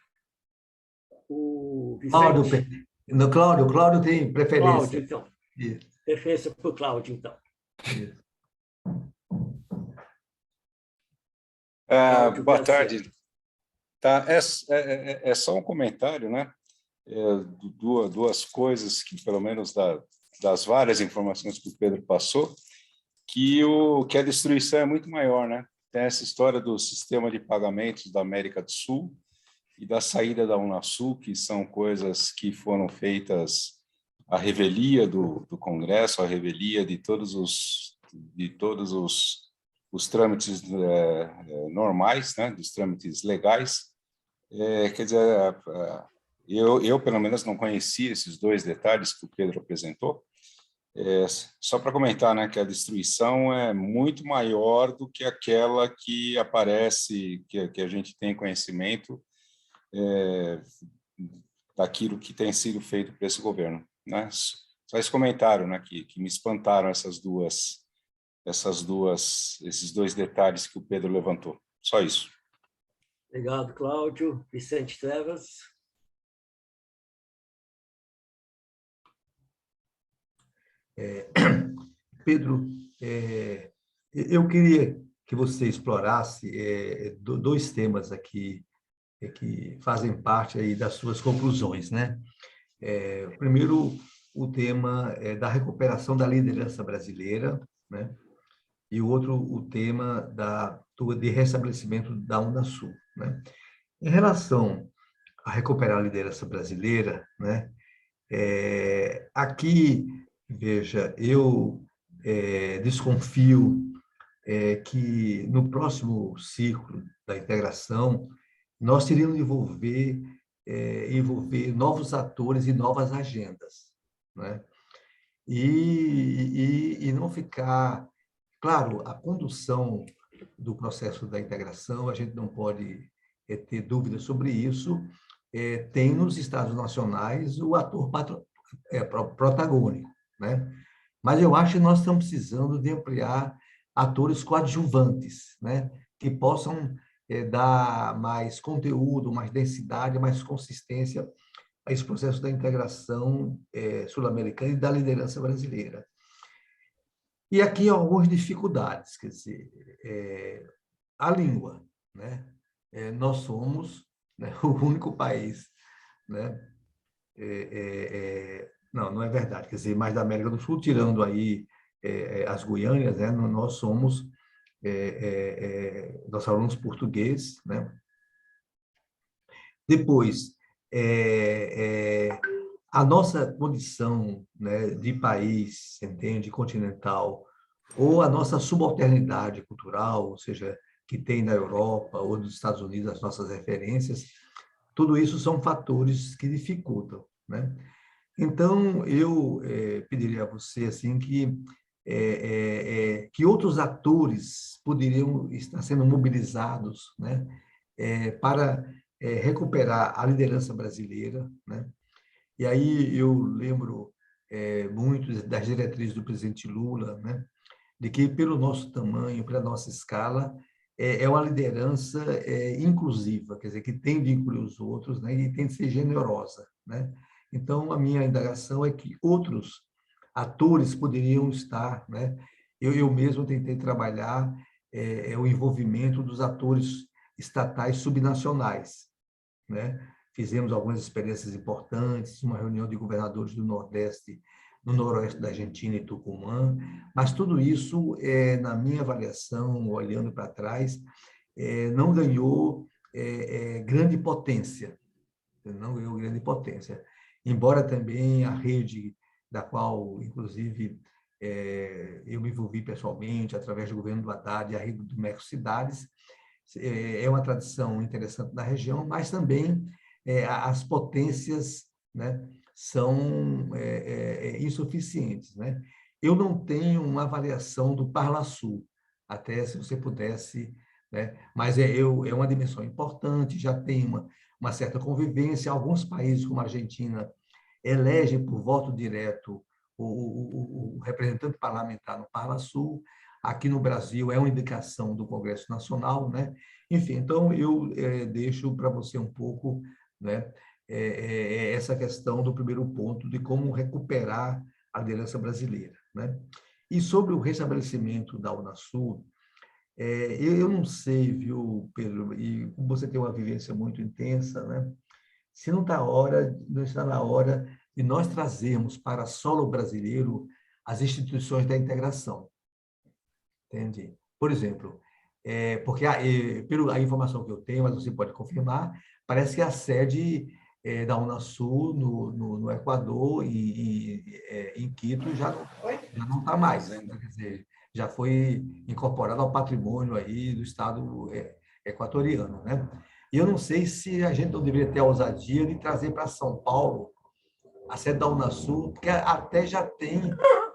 O Vicente... Cláudio tem preferência. Cláudio, então. Isso. Preferência para o Cláudio, então. Isso. Boa tarde. Tá, é só um comentário, né? Duas coisas que, pelo menos das várias informações que o Pedro passou, que a destruição é muito maior, né? Tem essa história do sistema de pagamentos da América do Sul, e da saída da Unasul, que são coisas que foram feitas à revelia do Congresso, à revelia de todos os trâmites normais, né, dos trâmites legais. Quer dizer, eu, pelo menos, não conhecia esses dois detalhes que o Pedro apresentou. Só para comentar, né, que a destruição é muito maior do que aquela que aparece, que a gente tem conhecimento daquilo que tem sido feito por esse governo, né? Só esse comentário, né, que me espantaram esses dois detalhes que o Pedro levantou. Só isso. Obrigado, Cláudio. Vicente Trevas. Pedro, eu queria que você explorasse dois temas aqui que fazem parte aí das suas conclusões, né? Primeiro, o tema da recuperação da liderança brasileira, né? E o outro, o tema de restabelecimento da Unasul, né? Em relação a recuperar a liderança brasileira, né? Aqui, veja, eu desconfio que no próximo ciclo da integração nós teríamos de envolver novos atores e novas agendas, né? E não ficar... Claro, a condução do processo da integração, a gente não pode ter dúvidas sobre isso, tem nos Estados nacionais o ator protagônico, né? Mas eu acho que nós estamos precisando de ampliar atores coadjuvantes, né? Que possam dar mais conteúdo, mais densidade, mais consistência a esse processo da integração sul-americana e da liderança brasileira. E aqui algumas dificuldades, quer dizer, a língua, né? Nós somos, né, o único país, né? Não é verdade, quer dizer, mais da América do Sul, tirando aí as Guianas, né? Nós somos, nós falamos português, né? Depois, a nossa condição, né, de país, entende, continental, ou a nossa subalternidade cultural, ou seja, que tem na Europa ou nos Estados Unidos as nossas referências, tudo isso são fatores que dificultam, né? Então, eu pediria a você assim que outros atores poderiam estar sendo mobilizados, né, para recuperar a liderança brasileira, né? E aí eu lembro muito das diretrizes do presidente Lula, né, de que, pelo nosso tamanho, pela nossa escala, uma liderança inclusiva, quer dizer, que tem de incluir os outros, né, e tem de ser generosa, né? Então, a minha indagação é que outros atores poderiam estar, né? Eu mesmo tentei trabalhar o envolvimento dos atores estatais subnacionais, né? Fizemos algumas experiências importantes, uma reunião de governadores do Nordeste, no Noroeste da Argentina e Tucumã, mas tudo isso, na minha avaliação, olhando para trás, não ganhou grande potência, não ganhou grande potência. Embora também a rede da qual, inclusive, eu me envolvi pessoalmente, através do governo do Haddad, a rede do Mercocidades, é uma tradição interessante na região, mas também as potências, né, são insuficientes, né? Eu não tenho uma avaliação do Parlasul, até se você pudesse, né? Mas é uma dimensão importante, já tem uma certa convivência. Alguns países, como a Argentina, elegem por voto direto o representante parlamentar no Parlasul. Aqui no Brasil é uma indicação do Congresso Nacional, né? Enfim, então eu deixo para você um pouco, né, essa questão do primeiro ponto de como recuperar a liderança brasileira, né? E sobre o restabelecimento da Unasul, eu não sei, viu, Pedro, e você tem uma vivência muito intensa, né? Se não está na hora de nós trazermos para solo brasileiro as instituições da integração, entende? Por exemplo, porque pela informação que eu tenho, mas você pode confirmar, parece que a sede da Unasul no Equador e em Quito já não está mais, né? Quer dizer, já foi incorporada ao patrimônio aí do Estado equatoriano, né? E eu não sei se a gente não deveria ter a ousadia de trazer para São Paulo a sede da Unasul, porque até já tem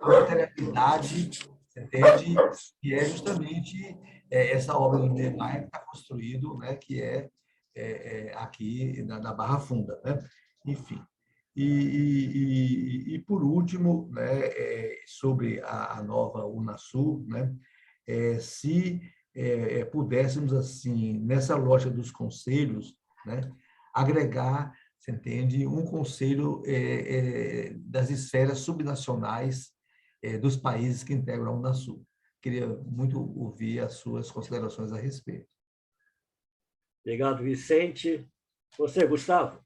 a materialidade, você entende? Que é justamente essa obra do Niemeyer que está construído, né? Que aqui na Barra Funda, né? Enfim. E por último, né, sobre a nova Unasul, né, se pudéssemos, assim, nessa loja dos conselhos, né, agregar, você entende, um conselho das esferas subnacionais dos países que integram a Unasul. Queria muito ouvir as suas considerações a respeito. Obrigado, Vicente. Você, Gustavo?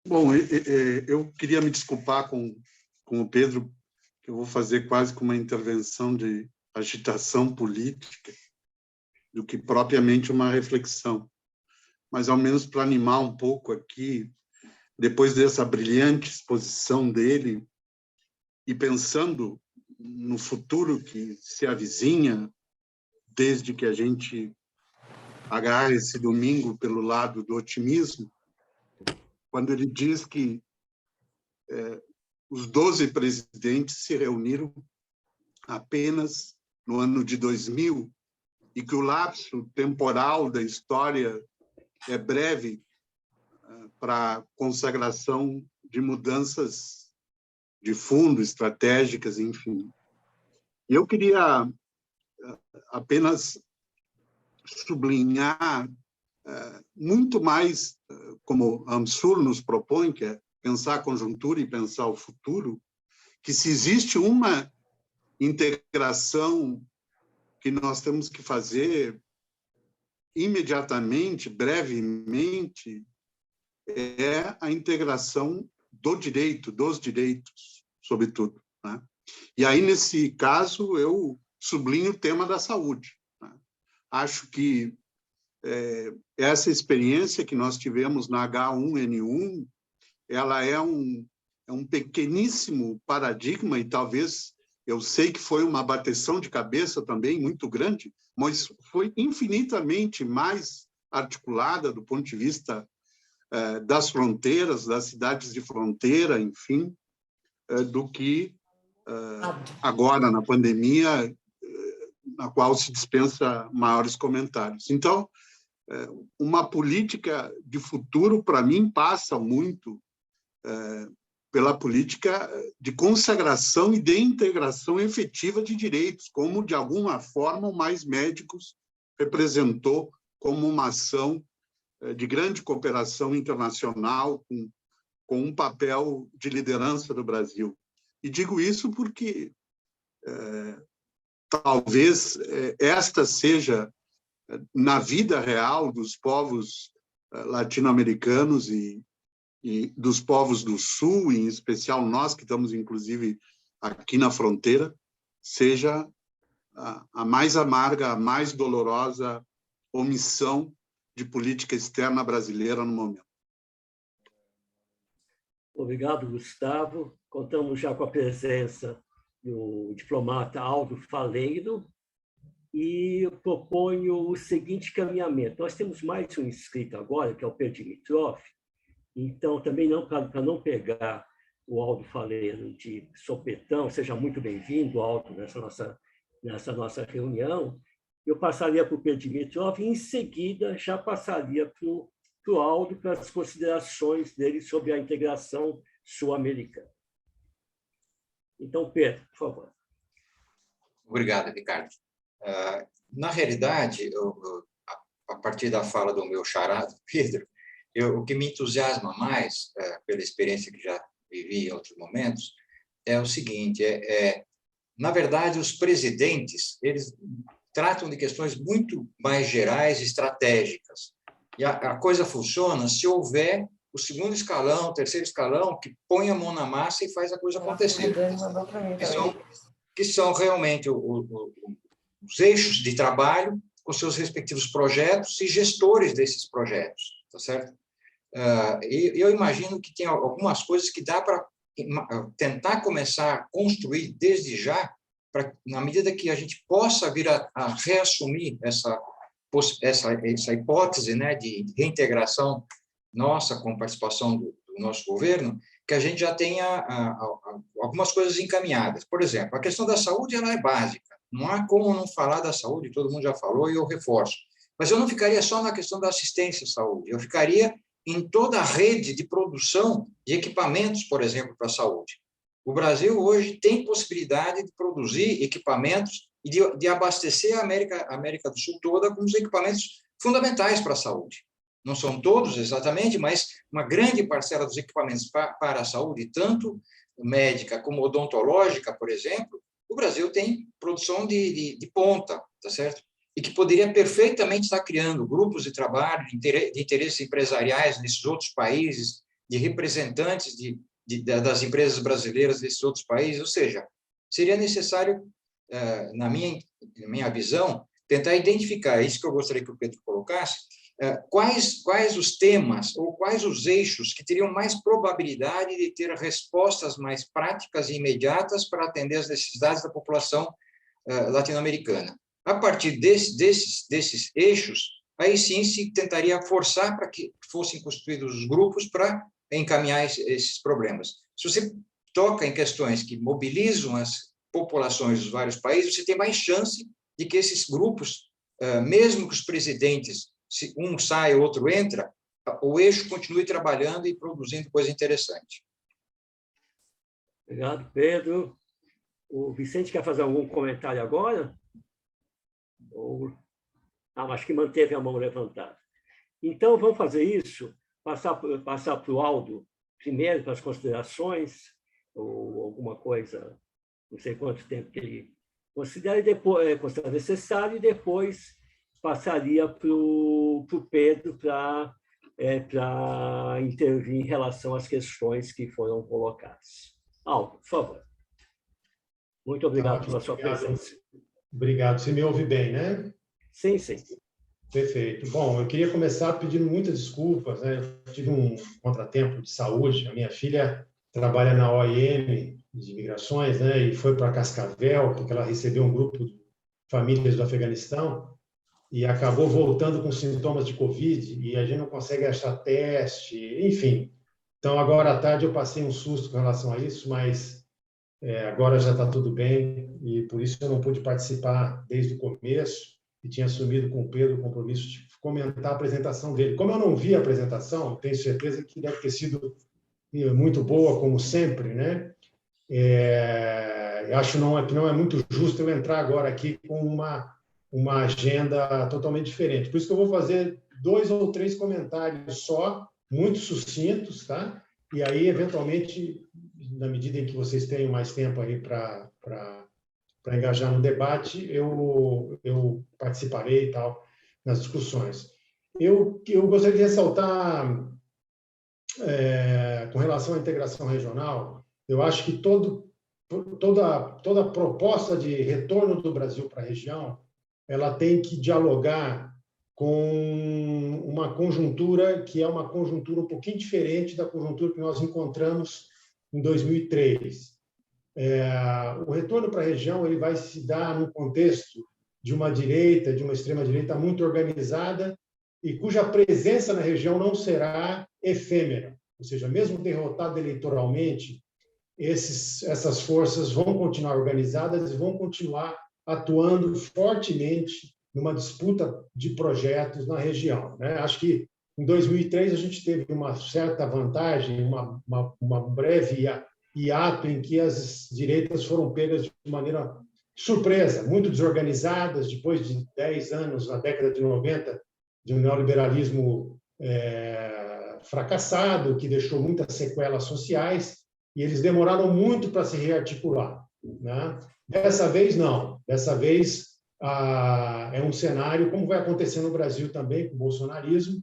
Bom, eu queria me desculpar com o Pedro, que eu vou fazer quase como uma intervenção de agitação política, do que propriamente uma reflexão. Mas, ao menos, para animar um pouco aqui, depois dessa brilhante exposição dele, e pensando no futuro que se avizinha, desde que a gente agarra esse domingo pelo lado do otimismo, quando ele diz que os 12 presidentes se reuniram apenas no ano de 2000 e que o lapso temporal da história é breve para a consagração de mudanças de fundo, estratégicas, enfim. E eu queria apenas sublinhar muito mais, como Amsul nos propõe, que é pensar a conjuntura e pensar o futuro, que se existe uma integração que nós temos que fazer imediatamente, brevemente, é a integração do direito, dos direitos, sobretudo, né? E aí, nesse caso, eu sublinho o tema da saúde, né? Acho que essa experiência que nós tivemos na H1N1, ela é um pequeníssimo paradigma, e talvez, eu sei que foi uma bateção de cabeça também muito grande, mas foi infinitamente mais articulada do ponto de vista das fronteiras, das cidades de fronteira, enfim, do que agora, na pandemia, na qual se dispensa maiores comentários. Então, uma política de futuro, para mim, passa muito pela política de consagração e de integração efetiva de direitos, como, de alguma forma, o Mais Médicos representou como uma ação de grande cooperação internacional, com um papel de liderança do Brasil. E digo isso porque talvez esta seja, na vida real dos povos latino-americanos e dos povos do Sul, em especial nós que estamos, inclusive, aqui na fronteira, seja a mais amarga, a mais dolorosa omissão de política externa brasileira no momento. Obrigado, Gustavo. Contamos já com a presença do diplomata Aldo Faleiro e eu proponho o seguinte caminhamento. Nós temos mais um inscrito agora, que é o Pedro Dimitrov, então também para não pegar o Aldo Faleiro de sopetão, seja muito bem-vindo, Aldo, nessa nossa reunião, eu passaria para o Pedro Dimitrov e, em seguida, já passaria para o Aldo para as considerações dele sobre a integração sul-americana. Então, Pedro, por favor. Obrigado, Ricardo. Na realidade, a partir da fala do meu xará, Pedro, o que me entusiasma mais, pela experiência que já vivi em outros momentos, é o seguinte, na verdade, os presidentes, eles tratam de questões muito mais gerais e estratégicas. E a coisa funciona se houver o segundo escalão, o terceiro escalão, que põe a mão na massa e faz a coisa acontecer. Que são realmente os eixos de trabalho com seus respectivos projetos e gestores desses projetos, tá certo? Eu imagino que tem algumas coisas que dá para tentar começar a construir desde já, na medida que a gente possa vir a reassumir essa hipótese, né, de reintegração nossa com participação do nosso governo, que a gente já tenha algumas coisas encaminhadas. Por exemplo, a questão da saúde ela é básica. Não há como não falar da saúde, todo mundo já falou e eu reforço. Mas eu não ficaria só na questão da assistência à saúde, eu ficaria em toda a rede de produção de equipamentos, por exemplo, para a saúde. O Brasil hoje tem possibilidade de produzir equipamentos e de abastecer a América do Sul toda com os equipamentos fundamentais para a saúde. Não são todos exatamente, mas uma grande parcela dos equipamentos para a saúde, tanto médica como odontológica, por exemplo, o Brasil tem produção de ponta, tá certo? E que poderia perfeitamente estar criando grupos de trabalho, de interesses empresariais nesses outros países, de representantes das empresas brasileiras desses outros países, ou seja, seria necessário, na minha visão, tentar identificar, isso que eu gostaria que o Pedro colocasse, quais os temas ou quais os eixos que teriam mais probabilidade de ter respostas mais práticas e imediatas para atender as necessidades da população latino-americana. A partir desses eixos, aí sim se tentaria forçar para que fossem constituídos os grupos para encaminhar esses problemas. Se você toca em questões que mobilizam as populações dos vários países, você tem mais chance de que esses grupos, mesmo que os presidentes, se um sai, outro entra, o eixo continue trabalhando e produzindo coisa interessante. Obrigado, Pedro. O Vicente quer fazer algum comentário agora? Acho que manteve a mão levantada. Então, vamos fazer isso, passar para o Aldo, primeiro para as considerações, ou alguma coisa, não sei quanto tempo que ele considera, e depois considera necessário, e depois passaria para o Pedro para intervir em relação às questões que foram colocadas. Aldo, por favor. Muito obrigado pela sua presença. Obrigado. Você me ouve bem, né? Sim, sim. Perfeito. Bom, eu queria começar pedindo muitas desculpas, né? Eu tive um contratempo de saúde. A minha filha trabalha na OIM de Imigrações, né? E foi para Cascavel, porque ela recebeu um grupo de famílias do Afeganistão e acabou voltando com sintomas de Covid e a gente não consegue achar teste, enfim. Então, agora à tarde eu passei um susto com relação a isso, mas agora já está tudo bem e por isso eu não pude participar desde o começo e tinha assumido com o Pedro o compromisso de comentar a apresentação dele. Como eu não vi a apresentação, tenho certeza que deve ter sido muito boa, como sempre, né? Eu acho que não é muito justo eu entrar agora aqui com uma agenda totalmente diferente. Por isso que eu vou fazer 2 ou 3 comentários só, muito sucintos, tá? E aí, eventualmente, na medida em que vocês tenham mais tempo aí para engajar no debate, eu participarei e tal nas discussões. Eu gostaria de ressaltar, com relação à integração regional, eu acho que toda proposta de retorno do Brasil para a região, ela tem que dialogar com uma conjuntura que é uma conjuntura um pouquinho diferente da conjuntura que nós encontramos em 2003. O retorno para a região ele vai se dar no contexto de uma direita, de uma extrema-direita muito organizada e cuja presença na região não será efêmera. Ou seja, mesmo derrotada eleitoralmente, essas forças vão continuar organizadas e vão continuar atuando fortemente numa disputa de projetos na região, né? Acho que em 2003 a gente teve uma certa vantagem, uma breve hiato em que as direitas foram pegas de maneira surpresa, muito desorganizadas, depois de 10 anos, na década de 90, de um neoliberalismo fracassado, que deixou muitas sequelas sociais, e eles demoraram muito para se rearticular, né? Dessa vez, não. Dessa vez, é um cenário, como vai acontecer no Brasil também, com o bolsonarismo,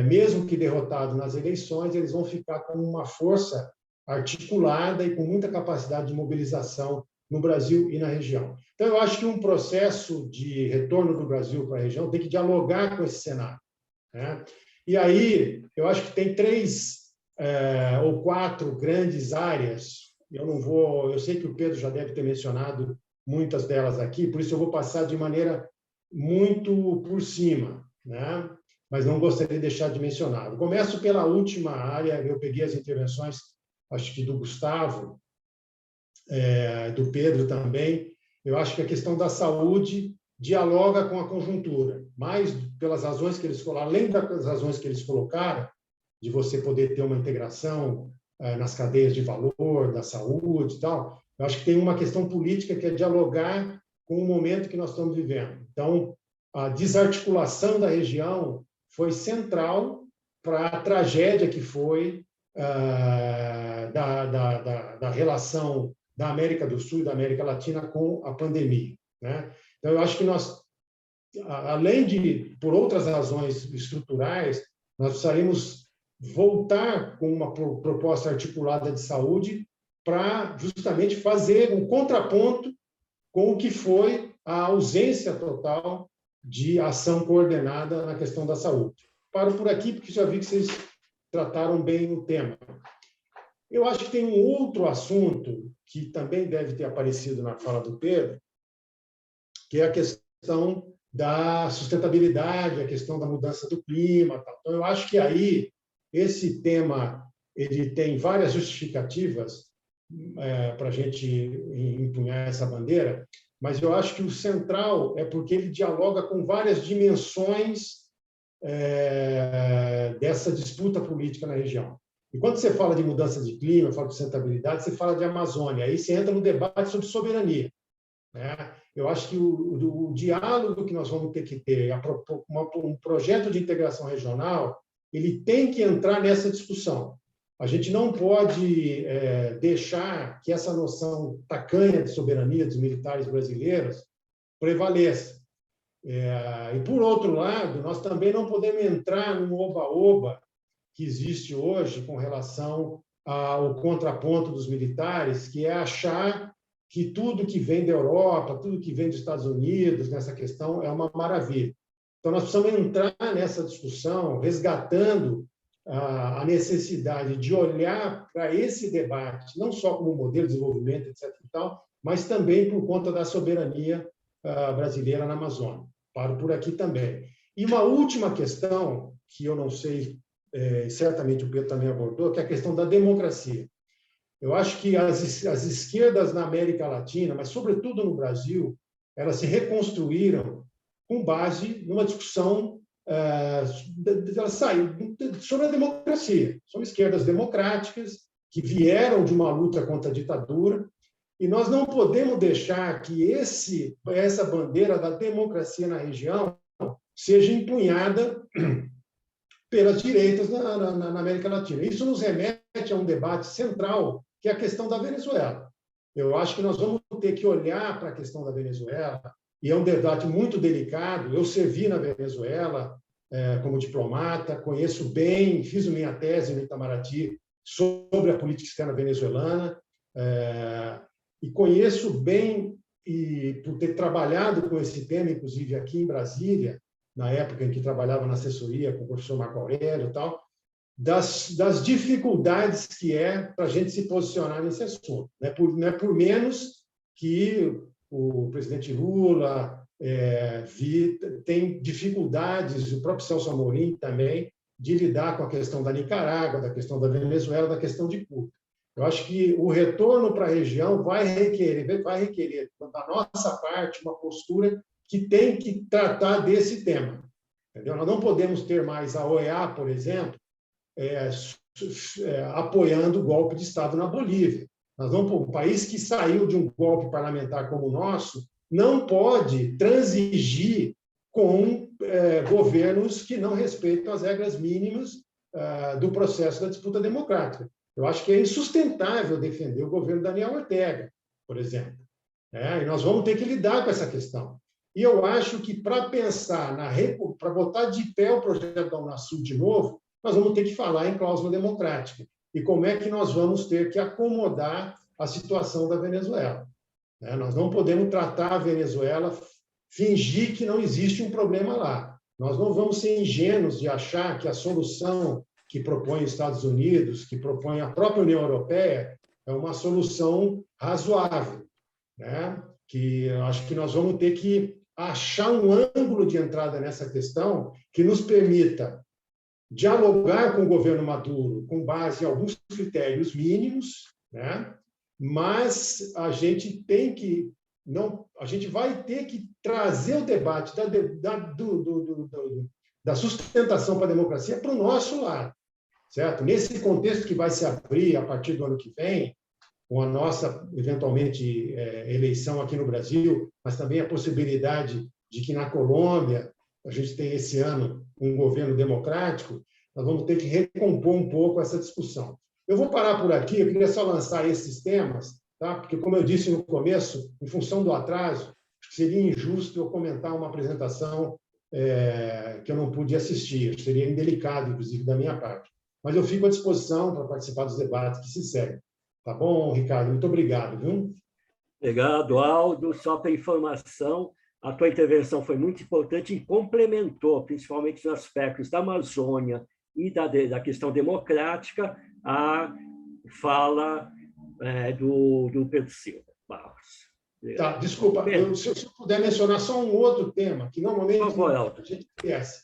mesmo que derrotado nas eleições, eles vão ficar com uma força articulada e com muita capacidade de mobilização no Brasil e na região. Então, eu acho que um processo de retorno do Brasil para a região tem que dialogar com esse cenário, né? E aí, eu acho que tem 3 ou 4 grandes áreas. Eu sei que o Pedro já deve ter mencionado muitas delas aqui, por isso eu vou passar de maneira muito por cima, né? Mas não gostaria de deixar de mencionar. Eu começo pela última área, eu peguei as intervenções, acho que do Gustavo, do Pedro também. Eu acho que a questão da saúde dialoga com a conjuntura, mais pelas razões que eles colocaram, além das razões que eles colocaram, de você poder ter uma integração nas cadeias de valor, da saúde e tal. Eu acho que tem uma questão política que é dialogar com o momento que nós estamos vivendo. Então, a desarticulação da região foi central para a tragédia que foi da relação da América do Sul e da América Latina com a pandemia, né? Então, eu acho que nós, além de, por outras razões estruturais, nós precisaríamos voltar com uma proposta articulada de saúde para justamente fazer um contraponto com o que foi a ausência total de ação coordenada na questão da saúde. Paro por aqui, porque já vi que vocês trataram bem o tema. Eu acho que tem um outro assunto que também deve ter aparecido na fala do Pedro, que é a questão da sustentabilidade, a questão da mudança do clima. Tal. Então, eu acho que aí esse tema ele tem várias justificativas para a gente empunhar essa bandeira, mas eu acho que o central é porque ele dialoga com várias dimensões dessa disputa política na região. E quando você fala de mudança de clima, fala de sustentabilidade, você fala de Amazônia, aí você entra no debate sobre soberania, né? Eu acho que o diálogo que nós vamos ter que ter, um projeto de integração regional, ele tem que entrar nessa discussão. A gente não pode deixar que essa noção tacanha de soberania dos militares brasileiros prevaleça. E, por outro lado, nós também não podemos entrar no oba-oba que existe hoje com relação ao contraponto dos militares, que é achar que tudo que vem da Europa, tudo que vem dos Estados Unidos, nessa questão, é uma maravilha. Então, nós precisamos entrar nessa discussão, resgatando a necessidade de olhar para esse debate, não só como modelo de desenvolvimento, etc., e tal, mas também por conta da soberania brasileira na Amazônia. Paro por aqui também. E uma última questão, que eu não sei, certamente o Pedro também abordou, que é a questão da democracia. Eu acho que as esquerdas na América Latina, mas sobretudo no Brasil, elas se reconstruíram com base numa discussão sobre a democracia. São esquerdas democráticas que vieram de uma luta contra a ditadura, e nós não podemos deixar que essa bandeira da democracia na região seja empunhada pelas direitas na América Latina. Isso nos remete a um debate central, que é a questão da Venezuela. Eu acho que nós vamos ter que olhar para a questão da Venezuela, e é um debate muito delicado. Eu servi na Venezuela como diplomata, conheço bem, fiz minha tese no Itamaraty sobre a política externa venezuelana, e conheço bem, e por ter trabalhado com esse tema, inclusive aqui em Brasília, na época em que trabalhava na assessoria com o professor Marco Aurélio e tal, das dificuldades que é para a gente se posicionar nesse assunto. Não é por menos que o presidente Lula tem dificuldades, o próprio Celso Amorim também, de lidar com a questão da Nicarágua, da questão da Venezuela, da questão de Cuba. Eu acho que o retorno para a região vai requerer, da nossa parte, uma postura que tem que tratar desse tema. Entendeu? Nós não podemos ter mais a OEA, por exemplo, apoiando o golpe de Estado na Bolívia. Um país que saiu de um golpe parlamentar como o nosso não pode transigir com governos que não respeitam as regras mínimas do processo da disputa democrática. Eu acho que é insustentável defender o governo Daniel Ortega, por exemplo. E nós vamos ter que lidar com essa questão. E eu acho que, para pensar, para botar de pé o projeto da Unasul de novo, nós vamos ter que falar em cláusula democrática. E como é que nós vamos ter que acomodar a situação da Venezuela. né? Nós não podemos tratar a Venezuela, fingir que não existe um problema lá. Nós não vamos ser ingênuos de achar que a solução que propõe os Estados Unidos, que propõe a própria União Europeia, é uma solução razoável, né? Que eu acho que nós vamos ter que achar um ângulo de entrada nessa questão que nos permita dialogar com o governo Maduro com base em alguns critérios mínimos, né? Mas a gente tem que não, a gente vai ter que trazer o debate da sustentação para a democracia para o nosso lado, certo? Nesse contexto que vai se abrir a partir do ano que vem, com a nossa, eventualmente, eleição aqui no Brasil, mas também a possibilidade de que na Colômbia a gente tem esse ano um governo democrático, nós vamos ter que recompor um pouco essa discussão. Eu vou parar por aqui, eu queria só lançar esses temas, tá? Porque, como eu disse no começo, em função do atraso, acho que seria injusto eu comentar uma apresentação que eu não pude assistir, seria indelicado, inclusive, da minha parte. Mas eu fico à disposição para participar dos debates que se seguem. Tá bom, Ricardo? Muito obrigado, viu? Obrigado, Aldo. Só para informação, a tua intervenção foi muito importante e complementou, principalmente nos aspectos da Amazônia e da questão democrática, a fala do Pedro Silva Barros. Tá, desculpa, se eu puder mencionar só um outro tema, que normalmente a gente esquece,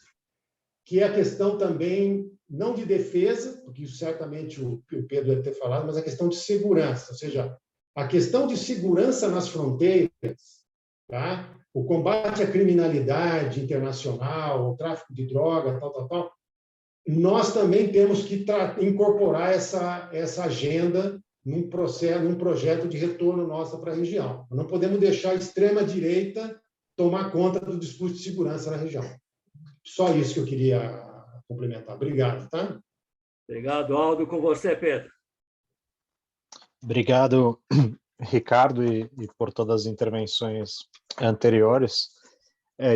que é a questão também, não de defesa, porque isso certamente o Pedro deve ter falado, mas a questão de segurança, ou seja, a questão de segurança nas fronteiras, tá? O combate à criminalidade internacional, o tráfico de droga, tal, nós também temos que incorporar essa agenda num projeto de retorno nosso para a região. Não podemos deixar a extrema-direita tomar conta do discurso de segurança na região. Só isso que eu queria complementar. Obrigado, tá? Obrigado, Aldo. Com você, Pedro. Obrigado, Ricardo, e por todas as intervenções anteriores.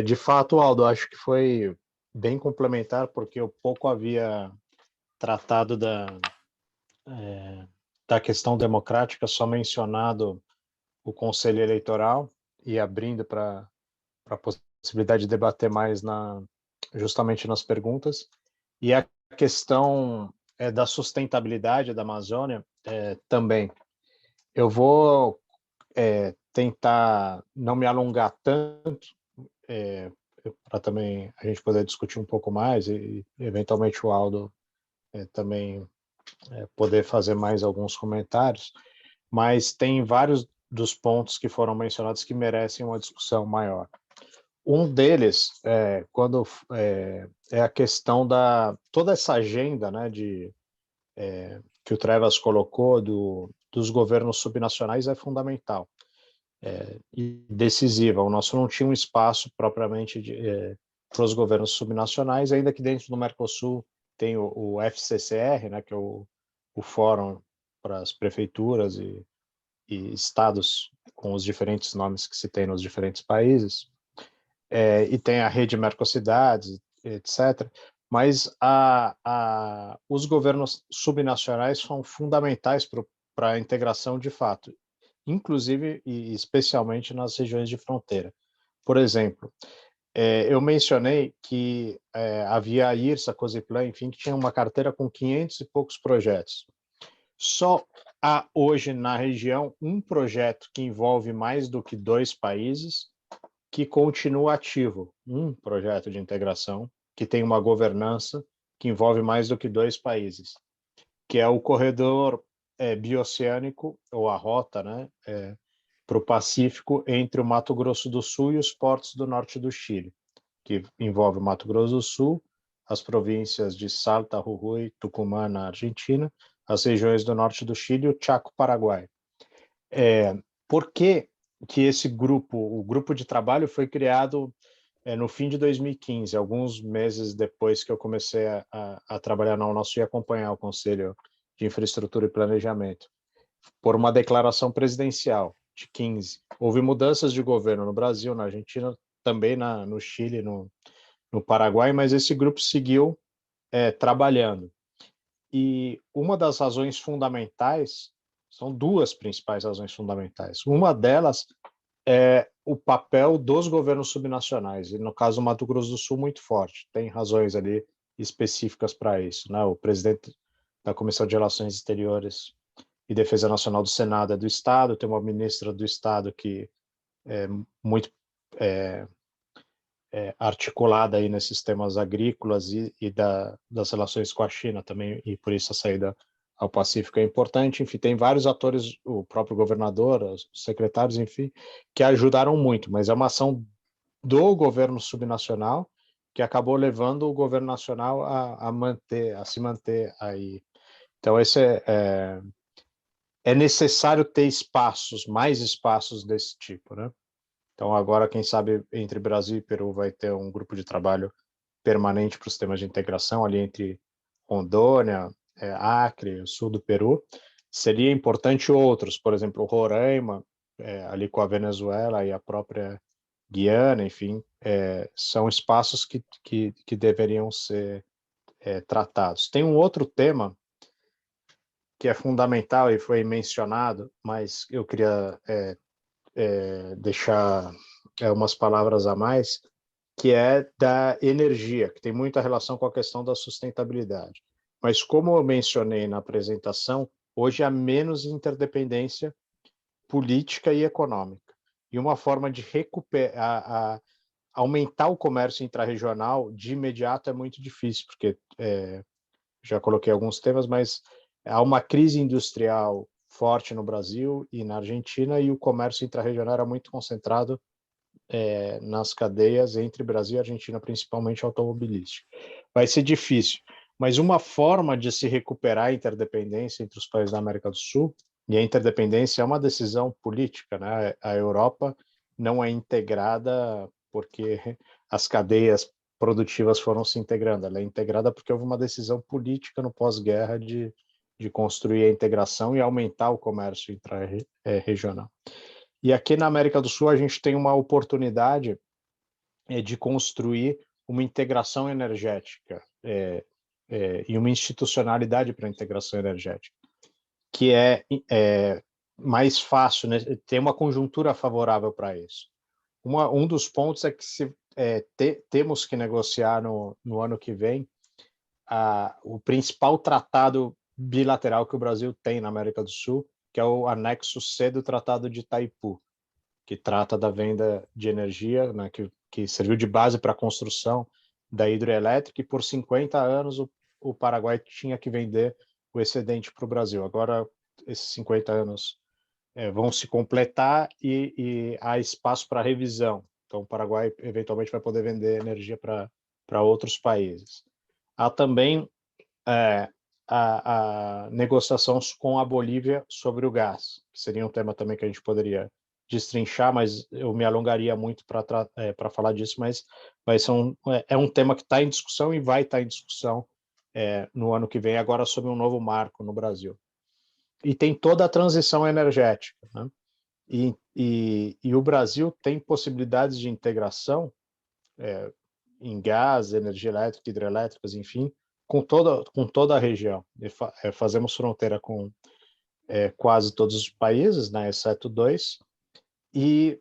De fato, Aldo, acho que foi bem complementar, porque eu pouco havia tratado da questão democrática, só mencionado o Conselho Eleitoral e abrindo para a possibilidade de debater mais justamente nas perguntas. E a questão da sustentabilidade da Amazônia também. Eu vou tentar não me alongar tanto, para também a gente poder discutir um pouco mais e eventualmente o Aldo também poder fazer mais alguns comentários, mas tem vários dos pontos que foram mencionados que merecem uma discussão maior. Um deles é a questão toda essa agenda, né, que o Trevas colocou dos governos subnacionais é fundamental e decisiva. O nosso não tinha um espaço propriamente para os governos subnacionais, ainda que dentro do Mercosul tem o FCCR, né, que é o Fórum para as Prefeituras e Estados com os diferentes nomes que se tem nos diferentes países, e tem a rede Mercocidades, etc. Mas os governos subnacionais são fundamentais para a integração de fato, inclusive e especialmente nas regiões de fronteira. Por exemplo, eu mencionei que havia a IRSA, a COSIPLAN, enfim, que tinha uma carteira com 500 e poucos projetos. Só há hoje na região um projeto que envolve mais do que 2 países que continua ativo, um projeto de integração que tem uma governança que envolve mais do que 2 países, que é o corredor bioceânico, ou a rota, né, para o Pacífico entre o Mato Grosso do Sul e os portos do norte do Chile, que envolve o Mato Grosso do Sul, as províncias de Salta, Jujuy, Tucumã, na Argentina, as regiões do norte do Chile e o Chaco, Paraguai. Por que esse grupo, o grupo de trabalho, foi criado no fim de 2015, alguns meses depois que eu comecei a trabalhar na Unasul e acompanhar o Conselho de Infraestrutura e Planejamento, por uma declaração presidencial de 15. Houve mudanças de governo no Brasil, na Argentina, também no Chile, no Paraguai, mas esse grupo seguiu trabalhando. E uma das razões fundamentais São duas principais razões fundamentais. Uma delas é o papel dos governos subnacionais, e no caso do Mato Grosso do Sul, muito forte. Tem razões ali específicas para isso, né? O presidente da Comissão de Relações Exteriores e Defesa Nacional do Senado é do Estado, tem uma ministra do Estado que é muito articulada aí nesses temas agrícolas e das relações com a China também, e por isso a saída ao Pacífico é importante. Enfim, tem vários atores, o próprio governador, os secretários, enfim, que ajudaram muito, mas é uma ação do governo subnacional que acabou levando o governo nacional a se manter aí. Então, é necessário ter mais espaços desse tipo, né? Então, agora, quem sabe, entre Brasil e Peru vai ter um grupo de trabalho permanente para os temas de integração ali entre Rondônia, Acre, o sul do Peru. Seria importante outros, por exemplo, Roraima, ali com a Venezuela e a própria Guiana, enfim, são espaços que deveriam ser tratados. Tem um outro tema que é fundamental e foi mencionado, mas eu queria deixar umas palavras a mais, que é da energia, que tem muita relação com a questão da sustentabilidade. Mas, como eu mencionei na apresentação, hoje há menos interdependência política e econômica. E uma forma de aumentar o comércio intrarregional de imediato é muito difícil, porque já coloquei alguns temas, mas há uma crise industrial forte no Brasil e na Argentina, e o comércio intrarregional era muito concentrado nas cadeias entre Brasil e Argentina, principalmente automobilística. Vai ser difícil, mas uma forma de se recuperar a interdependência entre os países da América do Sul, e a interdependência é uma decisão política, né? A Europa não é integrada porque as cadeias produtivas foram se integrando, ela é integrada porque houve uma decisão política no pós-guerra de construir a integração e aumentar o comércio intra-regional. E aqui na América do Sul a gente tem uma oportunidade de construir uma integração energética e uma institucionalidade para a integração energética, que é mais fácil, né? Tem uma conjuntura favorável para isso. Um dos pontos é que temos que negociar no ano que vem o principal tratado bilateral que o Brasil tem na América do Sul, que é o anexo C do Tratado de Itaipu, que trata da venda de energia, né, que serviu de base para a construção da hidrelétrica, e por 50 anos o Paraguai tinha que vender o excedente para o Brasil. Agora, esses 50 anos vão se completar e há espaço para revisão. Então, o Paraguai, eventualmente, vai poder vender energia para outros países. Há também a negociação com a Bolívia sobre o gás, que seria um tema também que a gente poderia destrinchar, mas eu me alongaria muito para falar disso, mas é um tema que está em discussão e vai estar em discussão no ano que vem, agora sob um novo marco no Brasil. E tem toda a transição energética, né? E o Brasil tem possibilidades de integração em gás, energia elétrica, hidrelétricas, enfim, com toda a região. Fazemos fronteira com quase todos os países, né, exceto 2, e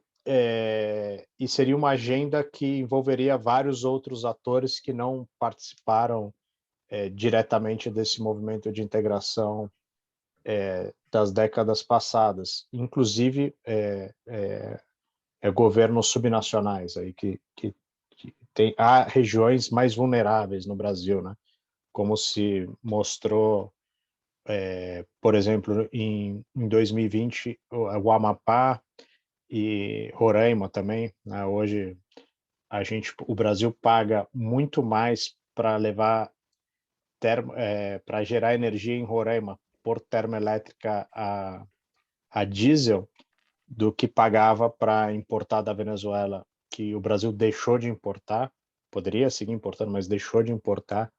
seria uma agenda que envolveria vários outros atores que não participaram diretamente desse movimento de integração das décadas passadas, inclusive governos subnacionais aí que há regiões mais vulneráveis no Brasil, né? Como se mostrou, por exemplo, em 2020, o Amapá e Roraima também, né? Hoje o Brasil paga muito mais para para gerar energia em Roraima por termoelétrica a diesel do que pagava para importar da Venezuela, que o Brasil deixou de importar, poderia seguir importando, mas deixou de importar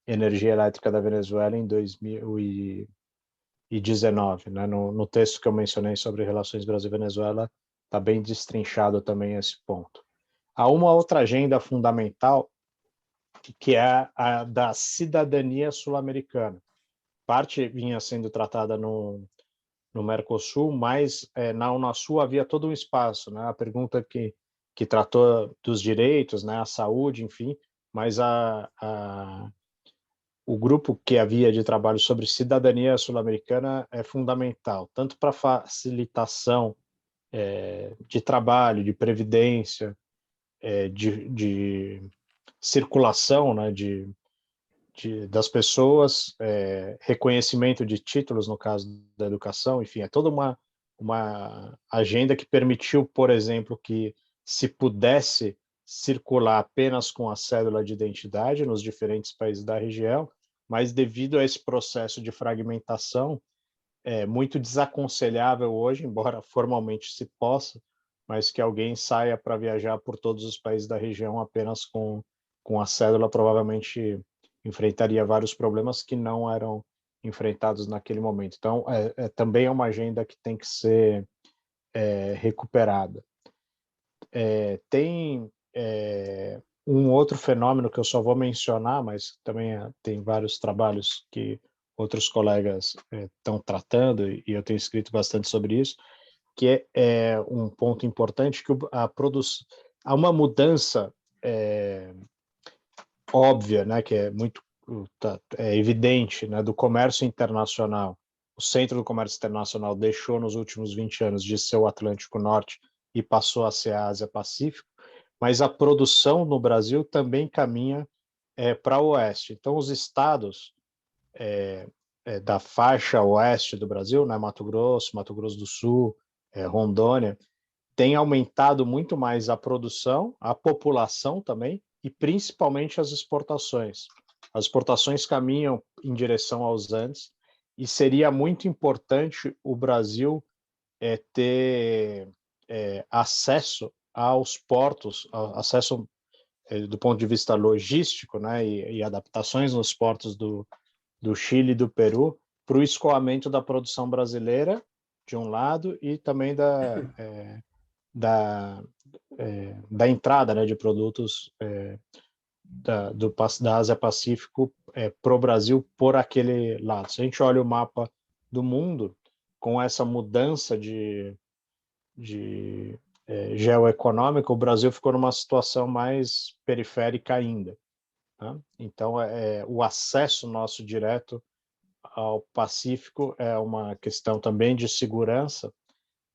energia elétrica da Venezuela em 2019. Né? No texto que eu mencionei sobre relações Brasil-Venezuela, está bem destrinchado também esse ponto. Há uma outra agenda fundamental, que é a da cidadania sul-americana, parte vinha sendo tratada no Mercosul, mas na Unasul havia todo um espaço, né? A pergunta que tratou dos direitos, né? A saúde, enfim, mas o grupo que havia de trabalho sobre cidadania sul-americana é fundamental, tanto para facilitação de trabalho, de previdência, de circulação, né, das pessoas, reconhecimento de títulos, no caso da educação, enfim, é toda uma agenda que permitiu, por exemplo, que se pudesse circular apenas com a cédula de identidade nos diferentes países da região, mas devido a esse processo de fragmentação, é muito desaconselhável hoje, embora formalmente se possa, mas que alguém saia para viajar por todos os países da região apenas com a cédula, provavelmente enfrentaria vários problemas que não eram enfrentados naquele momento. Então, também é uma agenda que tem que ser recuperada. Tem um outro fenômeno que eu só vou mencionar, mas também tem vários trabalhos que outros colegas estão tratando, e eu tenho escrito bastante sobre isso, que é um ponto importante, que há uma mudança óbvia, né, que é muito evidente, né, do comércio internacional. O centro do comércio internacional deixou nos últimos 20 anos de ser o Atlântico Norte e passou a ser a Ásia-Pacífico, mas a produção no Brasil também caminha para o oeste. Então, os estados da faixa oeste do Brasil, né, Mato Grosso do Sul, Rondônia, têm aumentado muito mais a produção, a população também, e principalmente as exportações. As exportações caminham em direção aos Andes, e seria muito importante o Brasil ter acesso aos portos, acesso do ponto de vista logístico, né, e adaptações nos portos do Chile e do Peru, para o escoamento da produção brasileira, de um lado, e também da entrada, né, de produtos da Ásia-Pacífico para o Brasil por aquele lado. Se a gente olha o mapa do mundo, com essa mudança de geoeconômica, o Brasil ficou numa situação mais periférica ainda, né? Então, o acesso nosso direto ao Pacífico é uma questão também de segurança,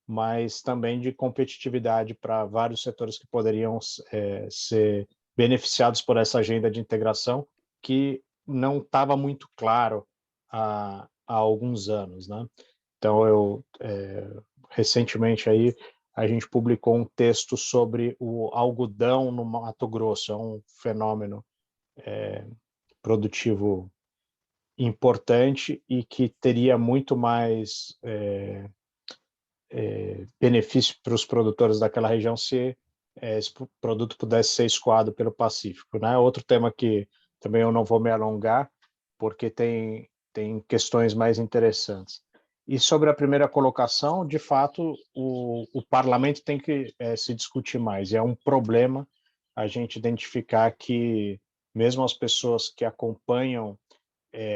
mas também de competitividade para vários setores que poderiam ser beneficiados por essa agenda de integração, que não estava muito claro há alguns anos, né? Então, recentemente aí a gente publicou um texto sobre o algodão no Mato Grosso, é um fenômeno produtivo importante e que teria muito mais benefício para os produtores daquela região se esse produto pudesse ser escoado pelo Pacífico, né? Outro tema que também eu não vou me alongar, porque tem questões mais interessantes. E sobre a primeira colocação, de fato, o parlamento tem que se discutir mais. É um problema a gente identificar que mesmo as pessoas que acompanham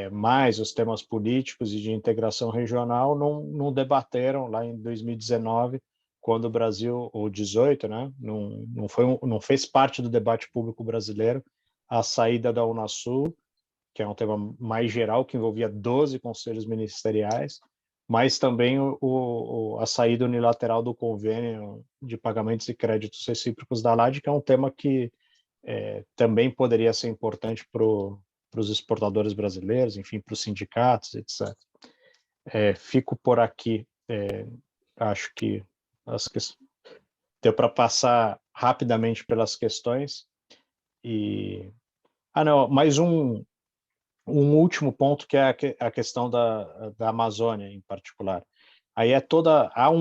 mais os temas políticos e de integração regional não debateram lá em 2019, quando o Brasil, ou 18, né, não fez parte do debate público brasileiro a saída da Unasul, que é um tema mais geral, que envolvia 12 conselhos ministeriais, mas também a saída unilateral do convênio de pagamentos e créditos recíprocos da LAD, que é um tema que também poderia ser importante para os exportadores brasileiros, enfim, para os sindicatos, etc. Fico por aqui. Acho que deu para passar rapidamente pelas questões. Não, mais um último ponto, que é a questão da Amazônia, em particular. Aí há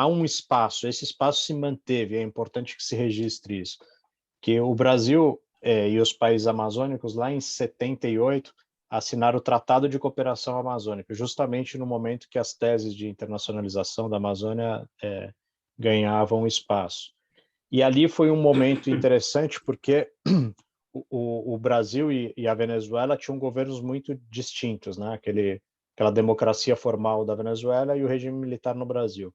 um espaço, esse espaço se manteve, é importante que se registre isso, que o Brasil e os países amazônicos, lá em 78, assinaram o Tratado de Cooperação Amazônica, justamente no momento que as teses de internacionalização da Amazônia ganhavam espaço. E ali foi um momento interessante, porque o Brasil e a Venezuela tinham governos muito distintos, né? Aquele aquela democracia formal da Venezuela e o regime militar no Brasil.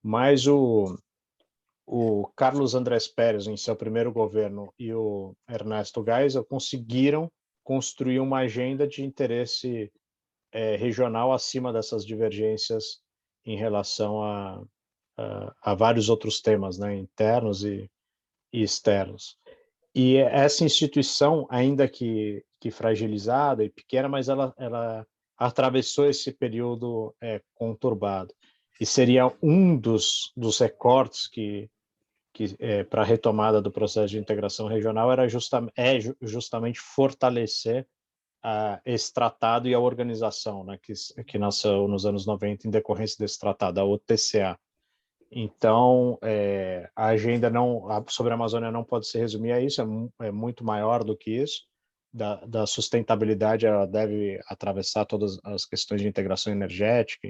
Mas o Carlos Andrés Pérez, em seu primeiro governo, e o Ernesto Geisel conseguiram construir uma agenda de interesse regional acima dessas divergências em relação a vários outros temas, né, internos e externos. E essa instituição, ainda que fragilizada e pequena, mas ela atravessou esse período conturbado. E seria um dos recortes que para a retomada do processo de integração regional era justamente fortalecer esse tratado e a organização, né, que nasceu nos anos 90 em decorrência desse tratado, a OTCA. Então, a agenda sobre a Amazônia não pode se resumir a isso, é muito maior do que isso. Da sustentabilidade, ela deve atravessar todas as questões de integração energética,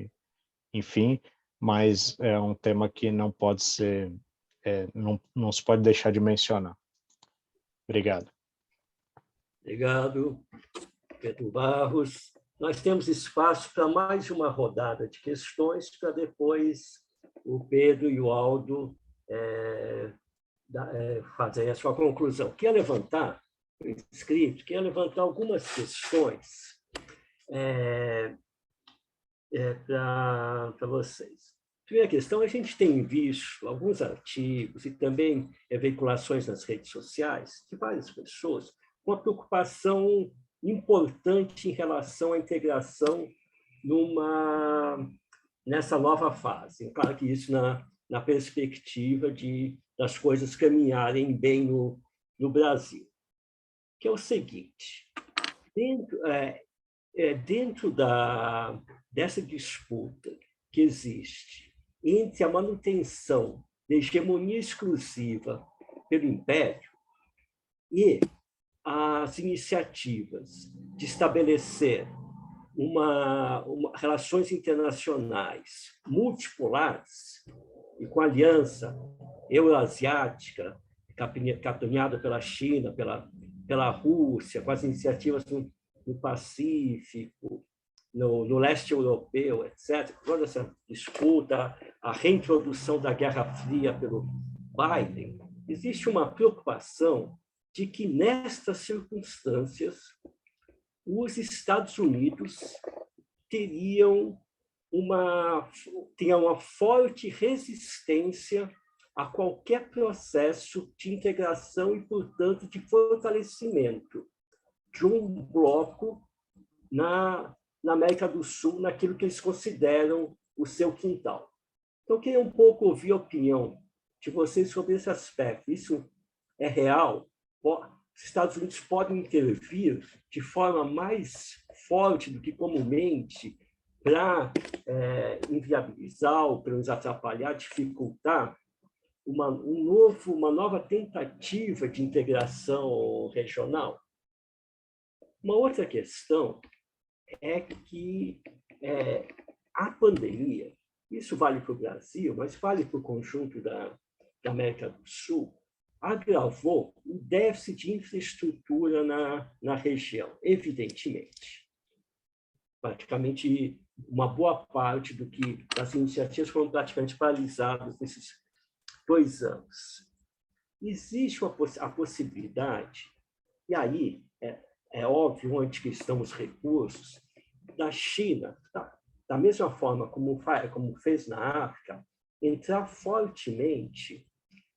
enfim, mas é um tema que não pode ser, não se pode deixar de mencionar. Obrigado. Obrigado, Pedro Barros. Nós temos espaço para mais uma rodada de questões, para depois o Pedro e o Aldo fazerem a sua conclusão. Quer levantar, escrito, quer levantar algumas questões para vocês. Primeira questão, a gente tem visto alguns artigos e também veiculações nas redes sociais de várias pessoas com uma preocupação importante em relação à integração nessa nova fase. Claro que isso na perspectiva das coisas caminharem bem no Brasil, que é o seguinte: dentro dessa disputa que existe entre a manutenção da hegemonia exclusiva pelo Império e as iniciativas de estabelecer relações internacionais multipolares e com aliança euroasiática, capitaneada pela China, pela Rússia, com as iniciativas no Pacífico, no leste europeu, etc., toda essa disputa, a reintrodução da Guerra Fria pelo Biden, existe uma preocupação de que, nestas circunstâncias, os Estados Unidos teriam uma forte resistência a qualquer processo de integração e, portanto, de fortalecimento de um bloco na América do Sul, naquilo que eles consideram o seu quintal. Então, eu queria um pouco ouvir a opinião de vocês sobre esse aspecto. Isso é real? Os Estados Unidos podem intervir de forma mais forte do que comumente para inviabilizar ou para nos atrapalhar, dificultar uma nova tentativa de integração regional? Uma outra questão é que a pandemia, isso vale para o Brasil, mas vale para o conjunto da América do Sul, agravou o déficit de infraestrutura na região, evidentemente. Praticamente uma boa parte das iniciativas foram praticamente paralisadas nesses 2 anos. Existe a possibilidade, e aí é óbvio onde que estão os recursos, da China, da mesma forma como fez na África, entrar fortemente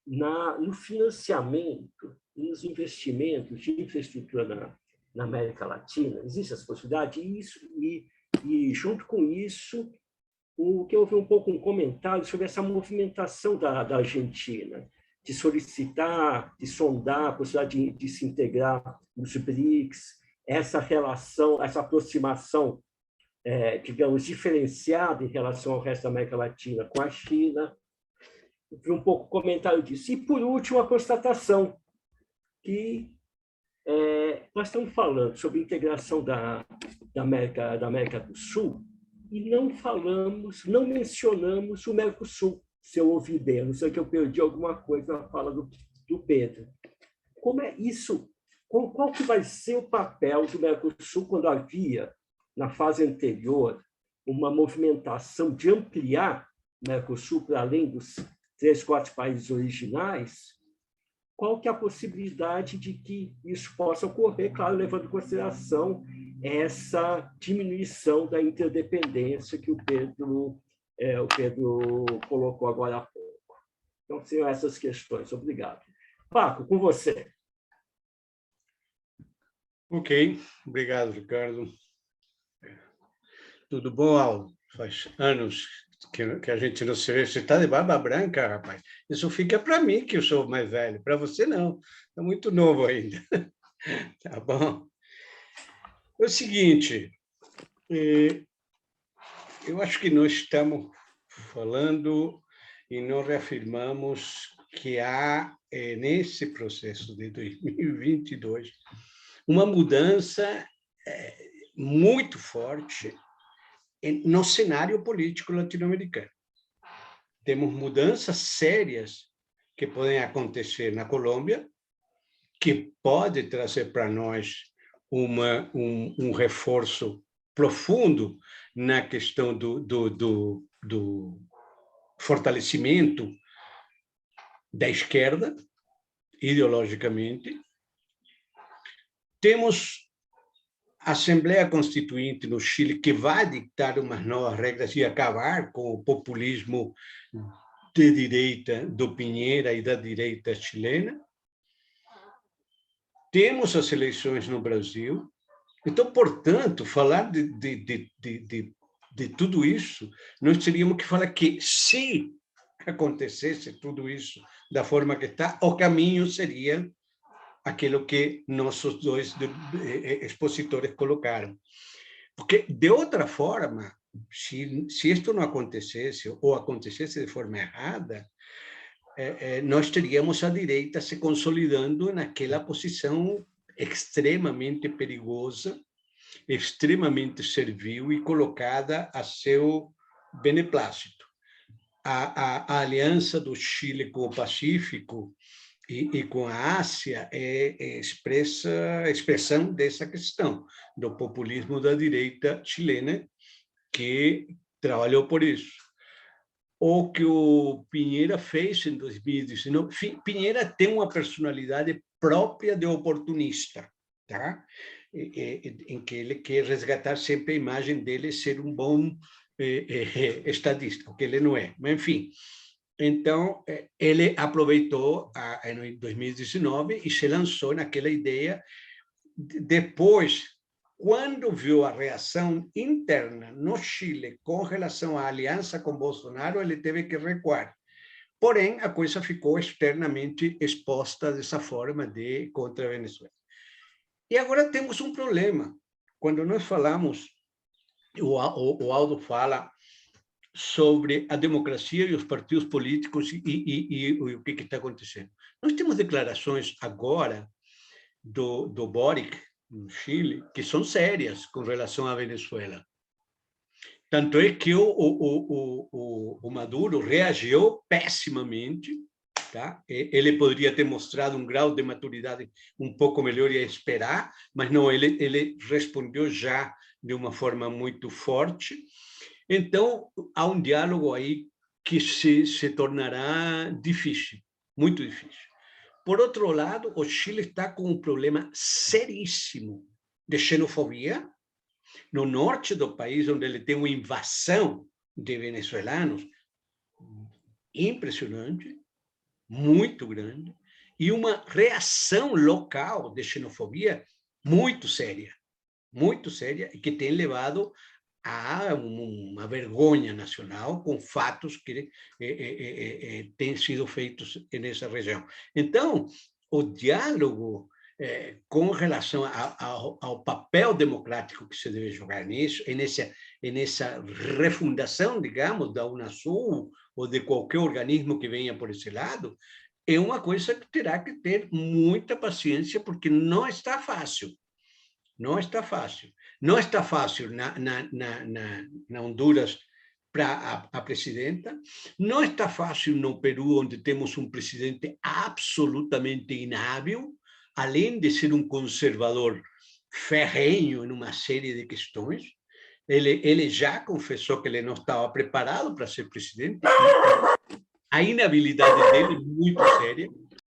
no financiamento e nos investimentos de infraestrutura na América Latina. Existe essa possibilidade, e junto com isso, o que eu ouvi um pouco um comentário sobre essa movimentação da Argentina, de solicitar, de sondar a possibilidade de se integrar nos BRICS, essa relação, essa aproximação, digamos, diferenciada em relação ao resto da América Latina com a China. Eu vi um pouco o comentário disso. E, por último, a constatação que nós estamos falando sobre integração da América do Sul e não mencionamos o Mercosul, se eu ouvi bem. Não sei que eu perdi alguma coisa na fala do Pedro. Como é isso? Qual que vai ser o papel do Mercosul quando havia na fase anterior, uma movimentação de ampliar o Mercosul para além dos 3, 4 países originais, qual que é a possibilidade de que isso possa ocorrer, claro, levando em consideração essa diminuição da interdependência que o Pedro colocou agora há pouco. Então, seriam essas questões. Obrigado. Paco, com você. Ok, obrigado, Ricardo. Tudo bom, Aldo? Faz anos que a gente não se vê. Você está de barba branca, rapaz. Isso fica para mim, que eu sou mais velho. Para você, não. Está muito novo ainda. Tá bom? É o seguinte, eu acho que nós estamos falando e nós reafirmamos que há, nesse processo de 2022, uma mudança muito forte no cenário político latino-americano. Temos mudanças sérias que podem acontecer na Colômbia, que pode trazer para nós um reforço profundo na questão do fortalecimento da esquerda, ideologicamente. Temos a Assembleia Constituinte no Chile, que vai ditar umas novas regras e acabar com o populismo de direita do Piñera e da direita chilena. Temos as eleições no Brasil. Então, portanto, falar de tudo isso, nós teríamos que falar que, se acontecesse tudo isso da forma que está, o caminho seria aquilo que nossos dois expositores colocaram. Porque, de outra forma, se isto não acontecesse, ou acontecesse de forma errada, nós teríamos a direita se consolidando naquela posição extremamente perigosa, extremamente servil e colocada a seu beneplácito. A aliança do Chile com o Pacífico e com a Ásia é expressão dessa questão, do populismo da direita chilena, que trabalhou por isso. O que o Piñera fez em 2019, Piñera tem uma personalidade própria de oportunista, tá? Em que ele quer resgatar sempre a imagem dele ser um bom estadista, o que ele não é, mas enfim. Então, ele aproveitou em 2019 e se lançou naquela ideia. Depois, quando viu a reação interna no Chile com relação à aliança com Bolsonaro, ele teve que recuar. Porém, a coisa ficou externamente exposta dessa forma contra a Venezuela. E agora temos um problema. Quando nós falamos, o Aldo fala sobre a democracia e os partidos políticos e o que está acontecendo. Nós temos declarações agora do Boric, no Chile, que são sérias com relação à Venezuela. Tanto é que o Maduro reagiu pessimamente, tá? Ele poderia ter mostrado um grau de maturidade um pouco melhor e a esperar, mas não, ele respondeu já de uma forma muito forte. Então, há um diálogo aí que se tornará difícil, muito difícil. Por outro lado, o Chile está com um problema seríssimo de xenofobia no norte do país, onde ele tem uma invasão de venezuelanos impressionante, muito grande, e uma reação local de xenofobia muito séria, e que tem levado a uma vergonha nacional com fatos que têm sido feitos nessa região. Então, o diálogo com relação ao papel democrático que se deve jogar nisso, nessa refundação, digamos, da Unasul ou de qualquer organismo que venha por esse lado, é uma coisa que terá que ter muita paciência, porque não está fácil. Não está fácil. Não está fácil na Honduras para a presidenta, não está fácil no Peru, onde temos um presidente absolutamente inábil, além de ser um conservador ferrenho em uma série de questões, Ele já confessou que ele não estava preparado para ser presidente. A inabilidade dele é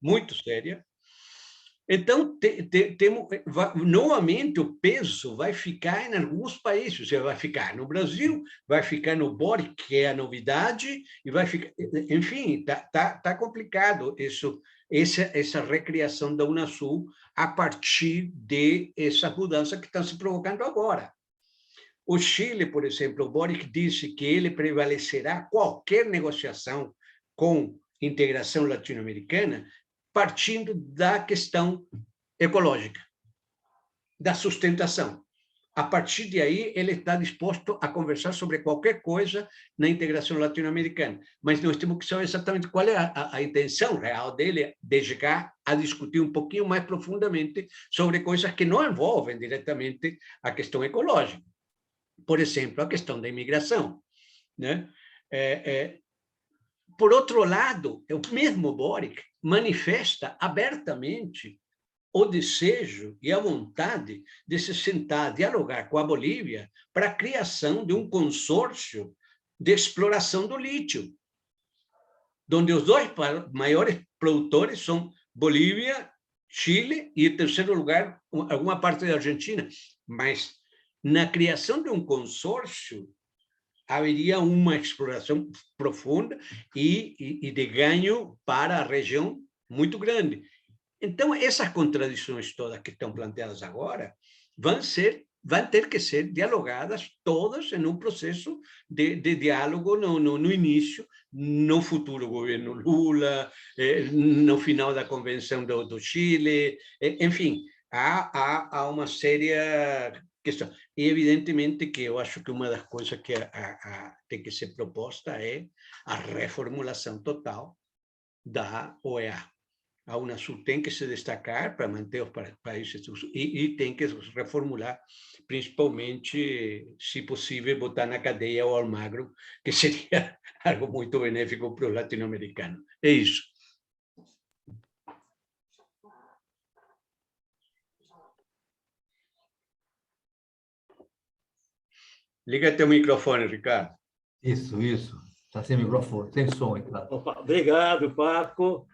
muito séria. Então, novamente, o peso vai ficar em alguns países. Vai ficar no Brasil, vai ficar no Boric, que é a novidade, e vai ficar... Enfim, tá complicado essa recriação da Unasul a partir dessa mudança que está se provocando agora. O Chile, por exemplo, o Boric disse que ele prevalecerá qualquer negociação com integração latino-americana partindo da questão ecológica, da sustentação. A partir de aí, ele está disposto a conversar sobre qualquer coisa na integração latino-americana. Mas nós temos que saber exatamente qual é a intenção real dele de chegar a discutir um pouquinho mais profundamente sobre coisas que não envolvem diretamente a questão ecológica. Por exemplo, a questão da imigração, né? Por outro lado, o mesmo Boric manifesta abertamente o desejo e a vontade de se sentar, dialogar com a Bolívia para a criação de um consórcio de exploração do lítio, onde os dois maiores produtores são Bolívia, Chile e, em terceiro lugar, alguma parte da Argentina. Mas, na criação de um consórcio, haveria uma exploração profunda e de ganho para a região muito grande. Então, essas contradições todas que estão planteadas agora vão ter que ser dialogadas todas em um processo de diálogo no início, no futuro governo Lula, no final da Convenção do Chile, enfim, há uma séria questão. E, evidentemente, que eu acho que uma das coisas que tem que ser proposta é a reformulação total da OEA. A Unasul tem que se destacar para manter os países e tem que reformular, principalmente, se possível, botar na cadeia o Almagro, que seria algo muito benéfico para os latino-americanos. É isso. Liga teu microfone, Ricardo. Isso. Está sem microfone, sem som, claro. Opa, obrigado, Paco.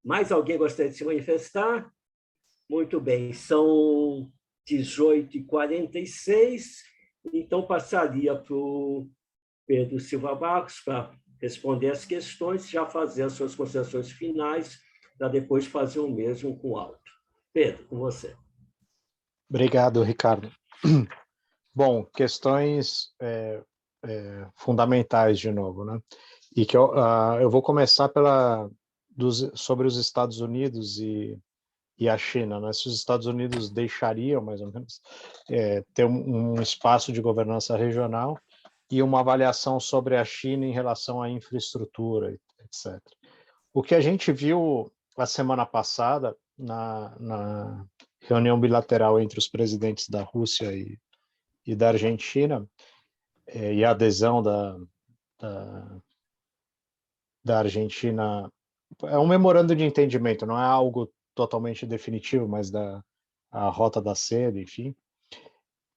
Mais alguém gostaria de se manifestar? Muito bem, são 18h46, então passaria para o Pedro Silva Barros para responder as questões, já fazer as suas considerações finais, para depois fazer o mesmo com o Aldo. Pedro, com você. Obrigado, Ricardo. Bom, questões fundamentais de novo, né? E que eu vou começar sobre os Estados Unidos e a China, né? Se os Estados Unidos deixariam, mais ou menos, ter um espaço de governança regional e uma avaliação sobre a China em relação à infraestrutura, etc. O que a gente viu a semana passada na reunião bilateral entre os presidentes da Rússia e da Argentina, e a adesão da Argentina, é um memorando de entendimento, não é algo totalmente definitivo, mas a Rota da Seda, enfim,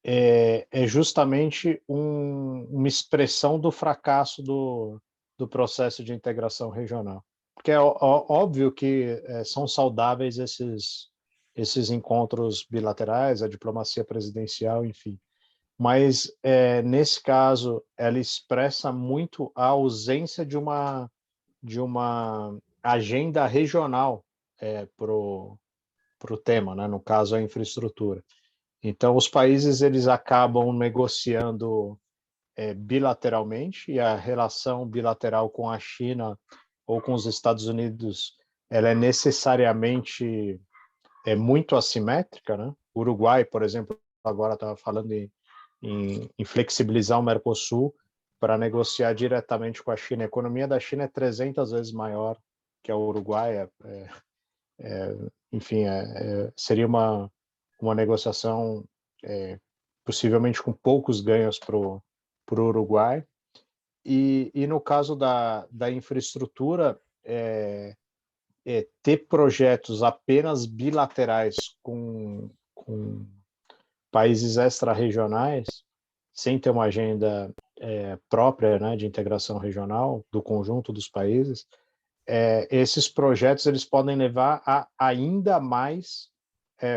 é justamente uma expressão do fracasso do processo de integração regional. Porque é óbvio que são saudáveis esses encontros bilaterais, a diplomacia presidencial, enfim. Mas, nesse caso, ela expressa muito a ausência de uma agenda regional para o tema, né? No caso, a infraestrutura. Então, os países eles acabam negociando bilateralmente, e a relação bilateral com a China ou com os Estados Unidos ela é necessariamente muito assimétrica, né? O Uruguai, por exemplo, agora estava falando em flexibilizar o Mercosul para negociar diretamente com a China. A economia da China é 300 vezes maior que a Uruguai. Enfim, seria uma negociação possivelmente com poucos ganhos para o Uruguai. E no caso da infraestrutura, ter projetos apenas bilaterais com países extra-regionais sem ter uma agenda própria, né, de integração regional do conjunto dos países, esses projetos eles podem levar a ainda mais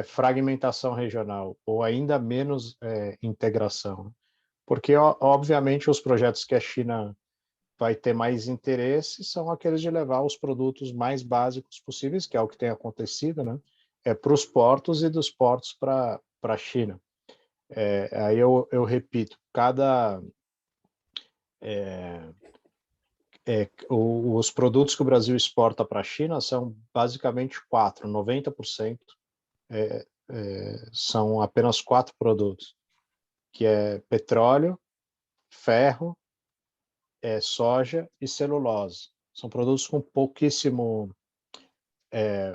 fragmentação regional ou ainda menos integração. Porque, obviamente, os projetos que a China vai ter mais interesse são aqueles de levar os produtos mais básicos possíveis, que é o que tem acontecido, né, para os portos e dos portos para a China. Aí eu repito, os produtos que o Brasil exporta para a China são basicamente 90% são apenas 4 produtos, que é petróleo, ferro, soja e celulose. São produtos com pouquíssimo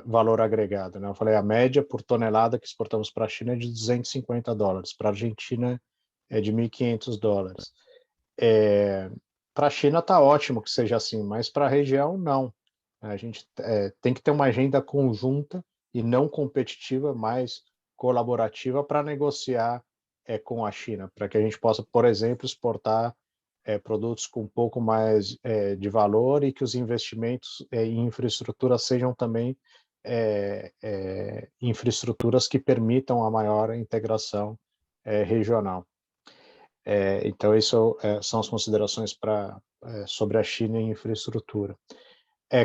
valor agregado, né? Eu falei, a média por tonelada que exportamos para a China é de $250, para a Argentina é de $1.500. Para a China está ótimo que seja assim, mas para a região não. A gente tem que ter uma agenda conjunta e não competitiva, mas colaborativa para negociar com a China, para que a gente possa, por exemplo, exportar produtos com um pouco mais de valor e que os investimentos em infraestrutura sejam também infraestruturas que permitam a maior integração regional. Então, isso são as considerações sobre a China em infraestrutura.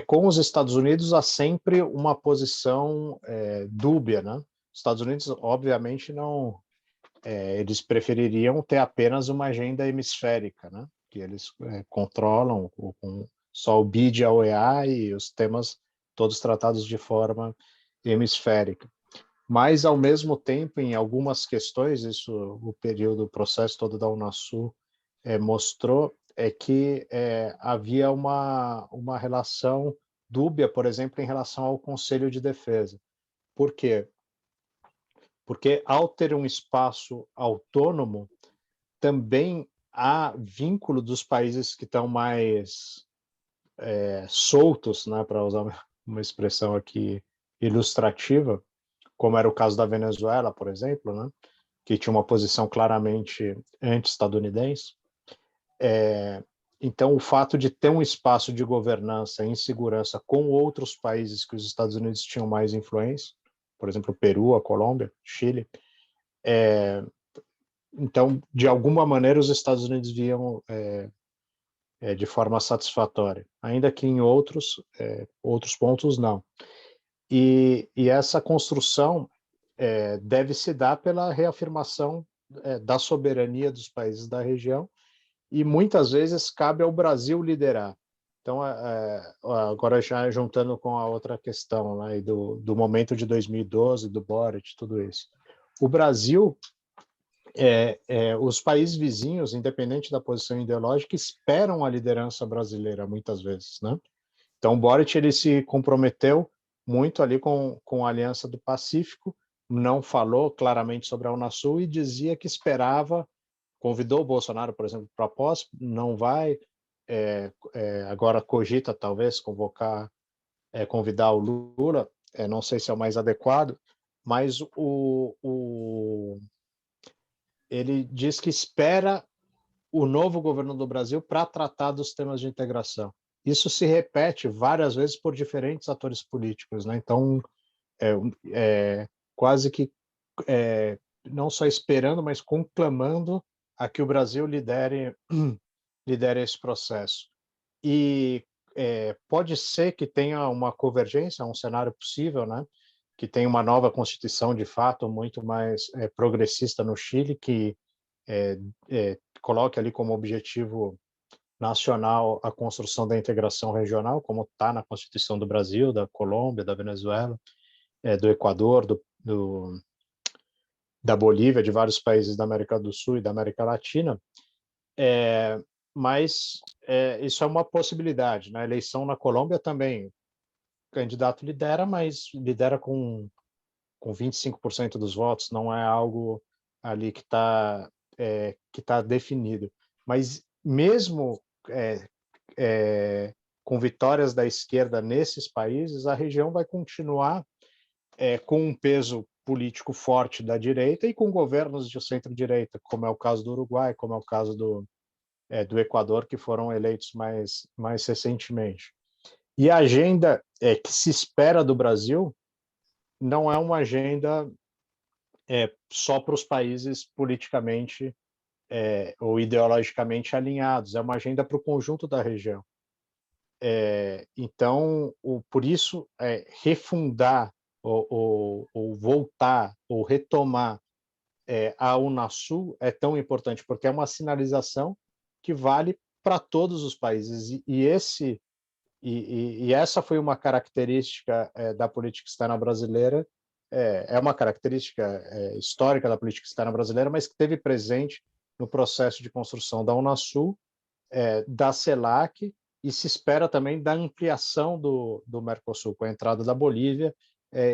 Com os Estados Unidos, há sempre uma posição dúbia, né? Os Estados Unidos, obviamente, não... eles prefeririam ter apenas uma agenda hemisférica, né? Que eles controlam com só o BID e a OEA e os temas todos tratados de forma hemisférica. Mas, ao mesmo tempo, em algumas questões, isso o processo todo da Unasul mostrou, que havia uma relação dúbia, por exemplo, em relação ao Conselho de Defesa. Por quê? Porque, ao ter um espaço autônomo, também há vínculo dos países que estão mais soltos, né, para usar uma expressão aqui ilustrativa, como era o caso da Venezuela, por exemplo, né, que tinha uma posição claramente anti-estadunidense. Então, o fato de ter um espaço de governança em segurança com outros países que os Estados Unidos tinham mais influência, por exemplo, o Peru, a Colômbia, Chile, então, de alguma maneira, os Estados Unidos viam de forma satisfatória, ainda que em outros pontos não. E essa construção deve se dar pela reafirmação da soberania dos países da região, e muitas vezes cabe ao Brasil liderar. Então, agora já juntando com a outra questão, né, do momento de 2012, do Boric, tudo isso. O Brasil, os países vizinhos, independente da posição ideológica, esperam a liderança brasileira, muitas vezes, né? Então, o Boric ele se comprometeu muito ali com a Aliança do Pacífico, não falou claramente sobre a Unasul e dizia que esperava, convidou o Bolsonaro, por exemplo, para a posse, não vai, agora cogita talvez convidar o Lula, não sei se é o mais adequado, mas ele diz que espera o novo governo do Brasil para tratar dos temas de integração. Isso se repete várias vezes por diferentes atores políticos, né? Então, quase que não só esperando, mas conclamando a que o Brasil lidere esse processo. E pode ser que tenha uma convergência, um cenário possível, né? Que tenha uma nova Constituição, de fato, muito mais progressista no Chile, que coloque ali como objetivo nacional a construção da integração regional, como está na Constituição do Brasil, da Colômbia, da Venezuela, do Equador, da Bolívia, de vários países da América do Sul e da América Latina, mas isso é uma possibilidade. Na eleição na Colômbia também, o candidato lidera, mas lidera com 25% dos votos, não é algo ali que está definido. Mas mesmo com vitórias da esquerda nesses países, a região vai continuar com um peso político forte da direita e com governos de centro-direita, como é o caso do Uruguai, como é o caso do Equador, que foram eleitos mais recentemente. E a agenda que se espera do Brasil não é uma agenda só para os países politicamente ou ideologicamente alinhados, é uma agenda para o conjunto da região. Então, por isso, refundar ou voltar ou retomar a Unasul é tão importante, porque é uma sinalização que vale para todos os países. E essa foi uma característica da política externa brasileira, é uma característica histórica da política externa brasileira, mas que esteve presente no processo de construção da Unasul, da CELAC, e se espera também da ampliação do Mercosul, com a entrada da Bolívia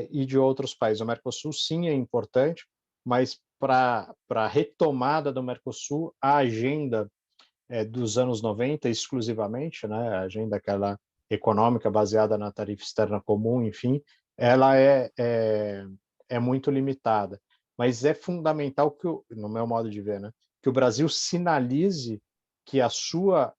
e de outros países. O Mercosul, sim, é importante, mas para a retomada do Mercosul, a agenda dos anos 90, exclusivamente, né, a agenda aquela econômica baseada na tarifa externa comum, enfim, ela é muito limitada. Mas é fundamental que, no meu modo de ver, né, que o Brasil sinalize que a sua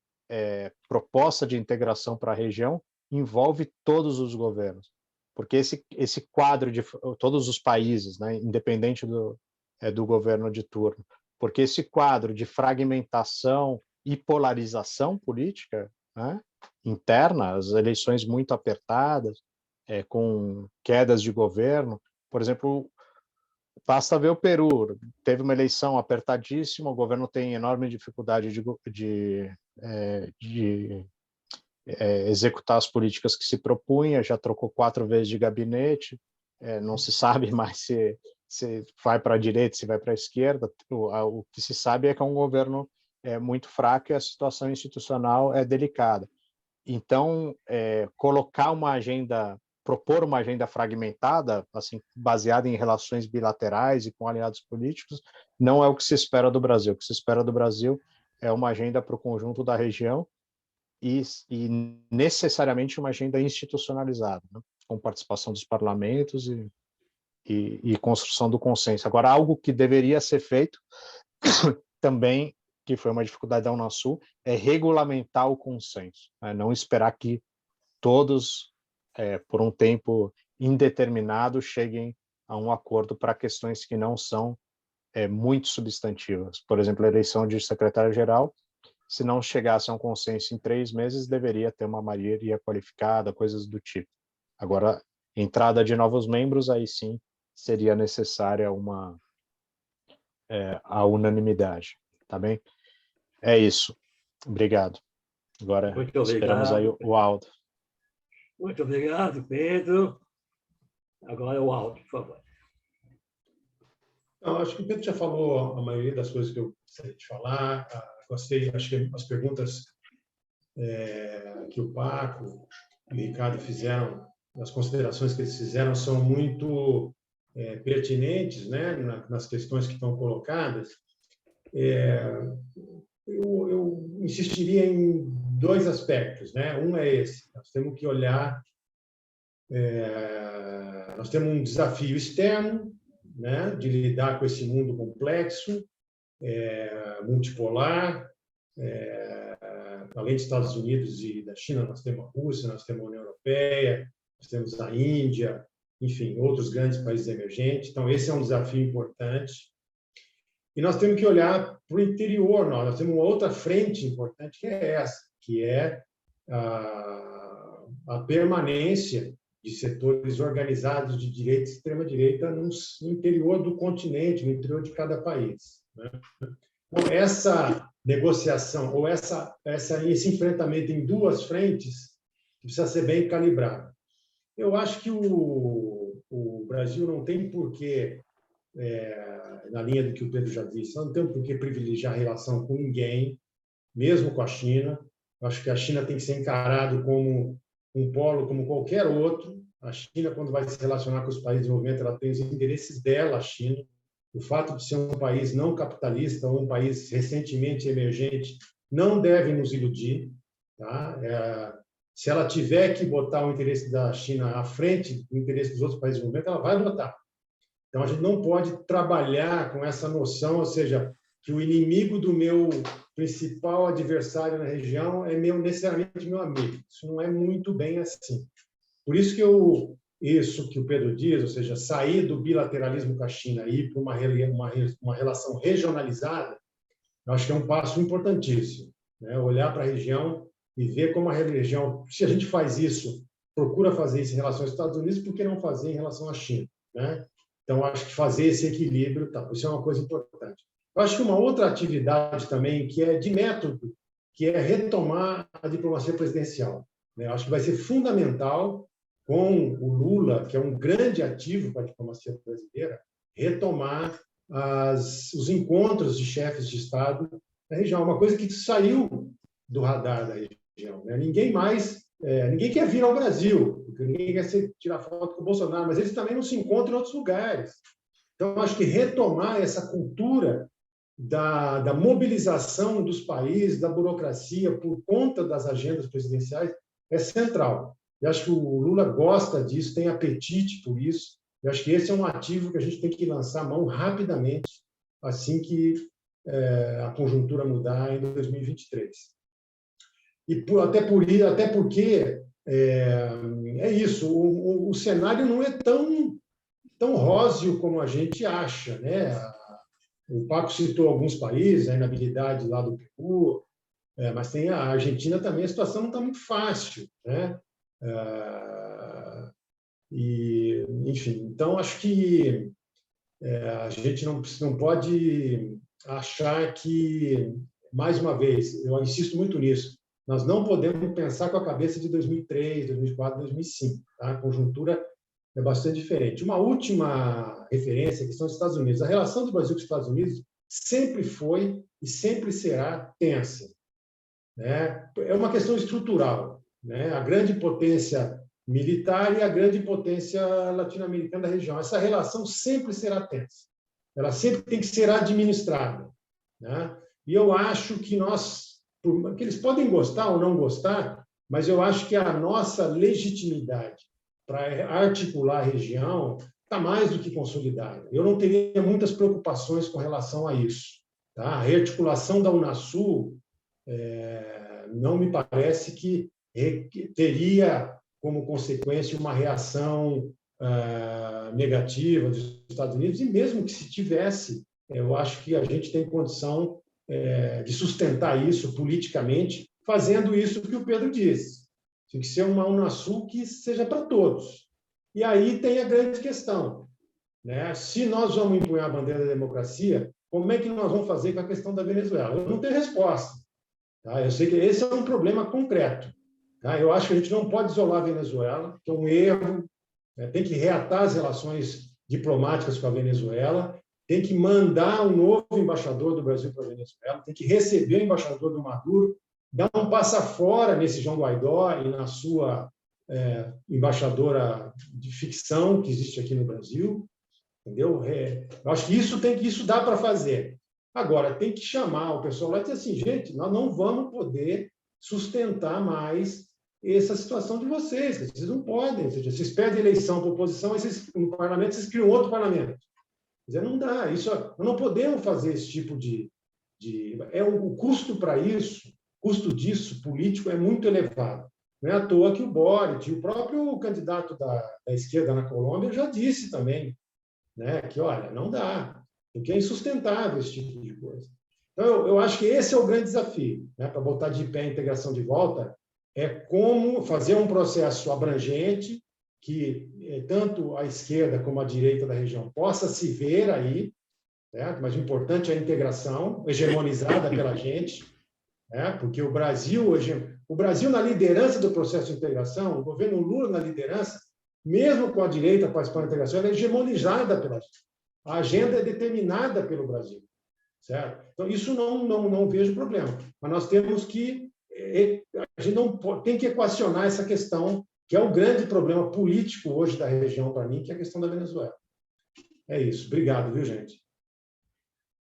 proposta de integração para a região envolve todos os governos, porque esse quadro de todos os países, né, independente do governo de turno, porque esse quadro de fragmentação e polarização política, né, interna, as eleições muito apertadas, com quedas de governo, por exemplo, basta ver o Peru, teve uma eleição apertadíssima, o governo tem enorme dificuldade de executar as políticas que se propunha, já trocou 4 vezes de gabinete, não se sabe mais se vai para a direita, se vai para a esquerda. O que se sabe é que é um governo muito fraco e a situação institucional é delicada. Então, propor uma agenda fragmentada, assim, baseada em relações bilaterais e com aliados políticos, não é o que se espera do Brasil. O que se espera do Brasil é uma agenda para o conjunto da região e necessariamente uma agenda institucionalizada, né, com participação dos parlamentos e construção do consenso. Agora, algo que deveria ser feito também, que foi uma dificuldade da Unasul, é regulamentar o consenso, né? Não esperar que todos, por um tempo indeterminado, cheguem a um acordo para questões que não são muito substantivas. Por exemplo, a eleição de secretário-geral, se não chegasse a um consenso em 3 meses, deveria ter uma maioria qualificada, coisas do tipo. Agora, entrada de novos membros, aí sim seria necessária a unanimidade, tá bem? É isso. Obrigado. Agora esperamos aí o Aldo. Muito obrigado, Pedro. Agora o Aldo, por favor. Não, acho que o Pedro já falou a maioria das coisas que eu gostaria de falar. Gostei, acho que as perguntas que o Paco e o Ricardo fizeram, as considerações que eles fizeram são muito pertinentes, né, nas questões que estão colocadas. Eu insistiria em 2 aspectos, né? Um é esse: nós temos que olhar, nós temos um desafio externo, né, de lidar com esse mundo complexo, multipolar. Além dos Estados Unidos e da China, nós temos a Rússia, nós temos a União Europeia, nós temos a Índia, enfim, outros grandes países emergentes. Então, esse é um desafio importante. E nós temos que olhar para o interior. Nós temos uma outra frente importante, que é essa, que é a permanência de setores organizados de direita e extrema-direita no interior do continente, no interior de cada país, né? Então, essa negociação, ou esse enfrentamento em 2 frentes, precisa ser bem calibrado. Eu acho que o Brasil não tem porquê, na linha do que o Pedro já disse, não tem porquê privilegiar a relação com ninguém, mesmo com a China. Eu acho que a China tem que ser encarado como um polo como qualquer outro. A China, quando vai se relacionar com os países de desenvolvimento, ela tem os interesses dela, a China. O fato de ser um país não capitalista ou um país recentemente emergente não deve nos iludir, tá? Se ela tiver que botar o interesse da China à frente do interesse dos outros países de desenvolvimento, ela vai botar. Então, a gente não pode trabalhar com essa noção, ou seja, que o inimigo do meu principal adversário na região é necessariamente meu amigo. Isso não é muito bem assim. Por isso que isso que o Pedro diz, ou seja, sair do bilateralismo com a China e ir para uma relação regionalizada, eu acho que é um passo importantíssimo, né? Olhar para a região e ver como a região, se a gente faz isso, procura fazer isso em relação aos Estados Unidos, por que não fazer em relação à China, né? Então, acho que fazer esse equilíbrio, isso é uma coisa importante. Eu acho que uma outra atividade também, que é de método, que é retomar a diplomacia presidencial, né? Eu acho que vai ser fundamental, com o Lula, que é um grande ativo para a diplomacia brasileira, retomar os encontros de chefes de Estado da região, uma coisa que saiu do radar da região, né? Ninguém quer vir ao Brasil, porque ninguém quer tirar foto com o Bolsonaro, mas eles também não se encontram em outros lugares. Então, acho que retomar essa cultura da mobilização dos países, da burocracia, por conta das agendas presidenciais, é central. Eu acho que o Lula gosta disso, tem apetite por isso. Eu acho que esse é um ativo que a gente tem que lançar a mão rapidamente, assim que a conjuntura mudar em 2023. Até porque é isso, o cenário não é tão róseo como a gente acha, né? O Paco citou alguns países, a inabilidade lá do Peru, mas tem a Argentina também, a situação não está muito fácil, né? Enfim, então acho que a gente não pode achar que, mais uma vez, eu insisto muito nisso, nós não podemos pensar com a cabeça de 2003, 2004, 2005. Tá? A conjuntura é bastante diferente. Uma última referência, que são os Estados Unidos. A relação do Brasil com os Estados Unidos sempre foi e sempre será tensa, né? É uma questão estrutural, né? A grande potência militar e a grande potência latino-americana da região. Essa relação sempre será tensa. Ela sempre tem que ser administrada, né? E eu acho que que eles podem gostar ou não gostar, mas eu acho que a nossa legitimidade para articular a região está mais do que consolidada. Eu não teria muitas preocupações com relação a isso. Tá? A rearticulação da Unasul não me parece que teria como consequência uma reação negativa dos Estados Unidos, e mesmo que se tivesse, eu acho que a gente tem condição de sustentar isso politicamente, fazendo isso que o Pedro disse. Tem que ser uma Unasul que seja para todos. E aí tem a grande questão, né? Se nós vamos empunhar a bandeira da democracia, como é que nós vamos fazer com a questão da Venezuela? Eu não tenho resposta. Tá? Eu sei que esse é um problema concreto. Tá? Eu acho que a gente não pode isolar a Venezuela, que é um erro, né? Tem que reatar as relações diplomáticas com a Venezuela, tem que mandar um novo embaixador do Brasil para a Venezuela, tem que receber o embaixador do Maduro, dar um passa-fora nesse João Guaidó e na sua embaixadora de ficção que existe aqui no Brasil, entendeu? Eu acho que isso dá para fazer. Agora, tem que chamar o pessoal lá e dizer assim, gente, nós não vamos poder sustentar mais essa situação de vocês não podem, ou seja, vocês perdem eleição para oposição, no parlamento vocês criam outro parlamento. Quer dizer, não dá, nós não podemos fazer esse tipo o custo para isso, o custo disso, político, é muito elevado. Não é à toa que o Boric, o próprio candidato da esquerda na Colômbia, já disse também, né, que, olha, não dá, porque é insustentável esse tipo de coisa. Então, eu acho que esse é o grande desafio, né, para botar de pé a integração de volta, é como fazer um processo abrangente que tanto a esquerda como a direita da região possa se ver aí, né? Mas o importante é a integração hegemonizada pela gente, né? Porque o Brasil na liderança do processo de integração, o governo Lula na liderança, mesmo com a direita participando da integração, ela é hegemonizada pela gente. A agenda é determinada pelo Brasil, certo? Então, isso não vejo problema. Mas nós temos que a gente não tem que equacionar essa questão, que é o grande problema político hoje da região para mim, que é a questão da Venezuela. É isso. Obrigado, viu, gente?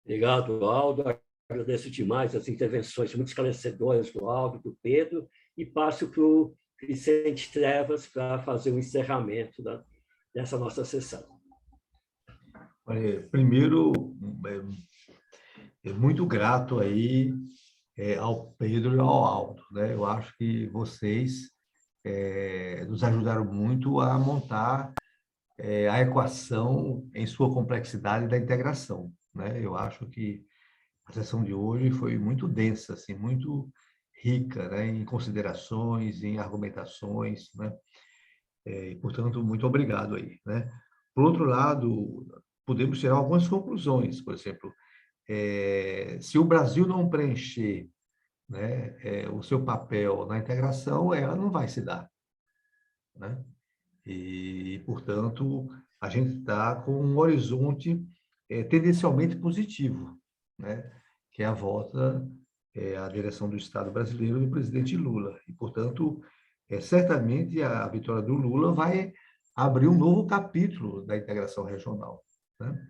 Obrigado, Aldo. Agradeço demais as intervenções muito esclarecedoras do Aldo, do Pedro, e passo para o Vicente Trevas para fazer o encerramento dessa nossa sessão. Primeiro, muito grato aí ao Pedro e ao Aldo, né? Eu acho que vocês nos ajudaram muito a montar a equação em sua complexidade da integração, né? Eu acho que a sessão de hoje foi muito densa, assim, muito rica, né? Em considerações, em argumentações, né? E, portanto, muito obrigado aí, né? Por outro lado, podemos tirar algumas conclusões, por exemplo, se o Brasil não preencher, né, o seu papel na integração, ela não vai se dar, né? E, portanto, a gente está com um horizonte tendencialmente positivo, né? Que é a volta à direção do Estado brasileiro do presidente Lula. E, portanto, certamente a vitória do Lula vai abrir um novo capítulo da integração regional, né?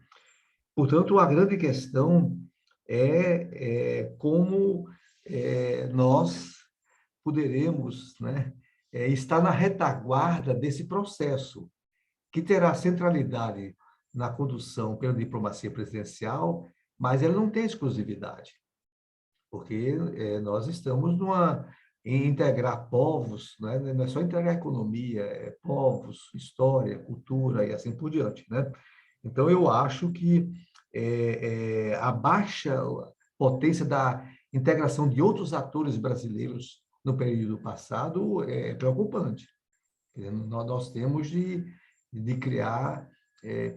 Portanto, a grande questão é como nós poderemos, né, estar na retaguarda desse processo, que terá centralidade na condução pela diplomacia presidencial, mas ela não tem exclusividade, porque nós estamos em integrar povos, né? Não é só integrar economia, povos, história, cultura e assim por diante, né? Então, eu acho que a baixa potência da integração de outros atores brasileiros no período passado é preocupante. Nós temos de criar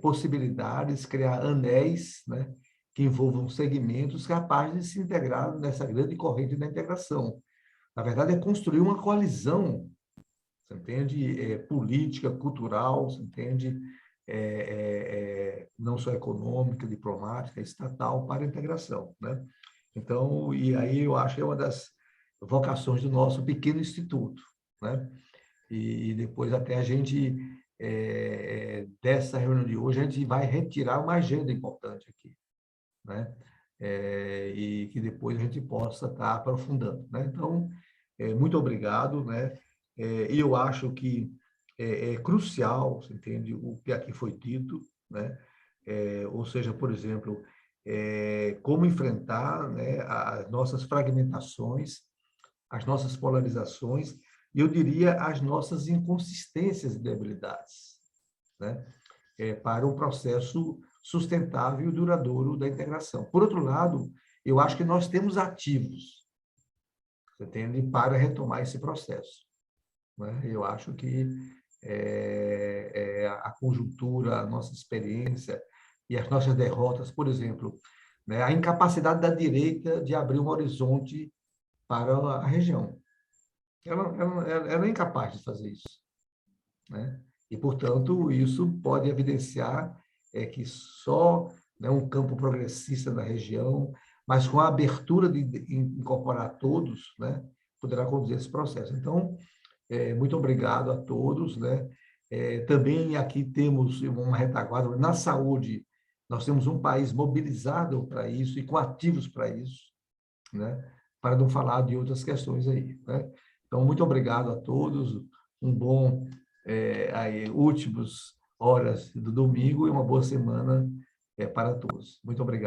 possibilidades, criar anéis, né, que envolvam segmentos capazes de se integrar nessa grande corrente da integração. Na verdade, é construir uma coalizão, você entende? Política, cultural, você entende? Não só econômica, diplomática, estatal, para a integração, né? Então, e aí eu acho que é uma das vocações do nosso pequeno instituto, né? E depois até a gente, dessa reunião de hoje, a gente vai retirar uma agenda importante aqui, né? E que depois a gente possa estar aprofundando, né? Então, muito obrigado, né? E eu acho que é crucial, você entende, o que aqui foi dito, né? Ou seja, por exemplo, como enfrentar, né, as nossas fragmentações, as nossas polarizações, e eu diria as nossas inconsistências e debilidades, né? Para um processo sustentável e duradouro da integração. Por outro lado, eu acho que nós temos ativos, você entende, para retomar esse processo, né? Eu acho que a conjuntura, a nossa experiência e as nossas derrotas, por exemplo, né, a incapacidade da direita de abrir um horizonte para a região. Ela é incapaz de fazer isso, né? E, portanto, isso pode evidenciar que só, né, um campo progressista na região, mas com a abertura de incorporar todos, né, poderá conduzir esse processo. Então, muito obrigado a todos, né? Também aqui temos uma retaguarda na saúde. Nós temos um país mobilizado para isso e com ativos para isso, né? Para não falar de outras questões aí, né? Então, muito obrigado a todos, um bom últimos horas do domingo e uma boa semana para todos. Muito obrigado.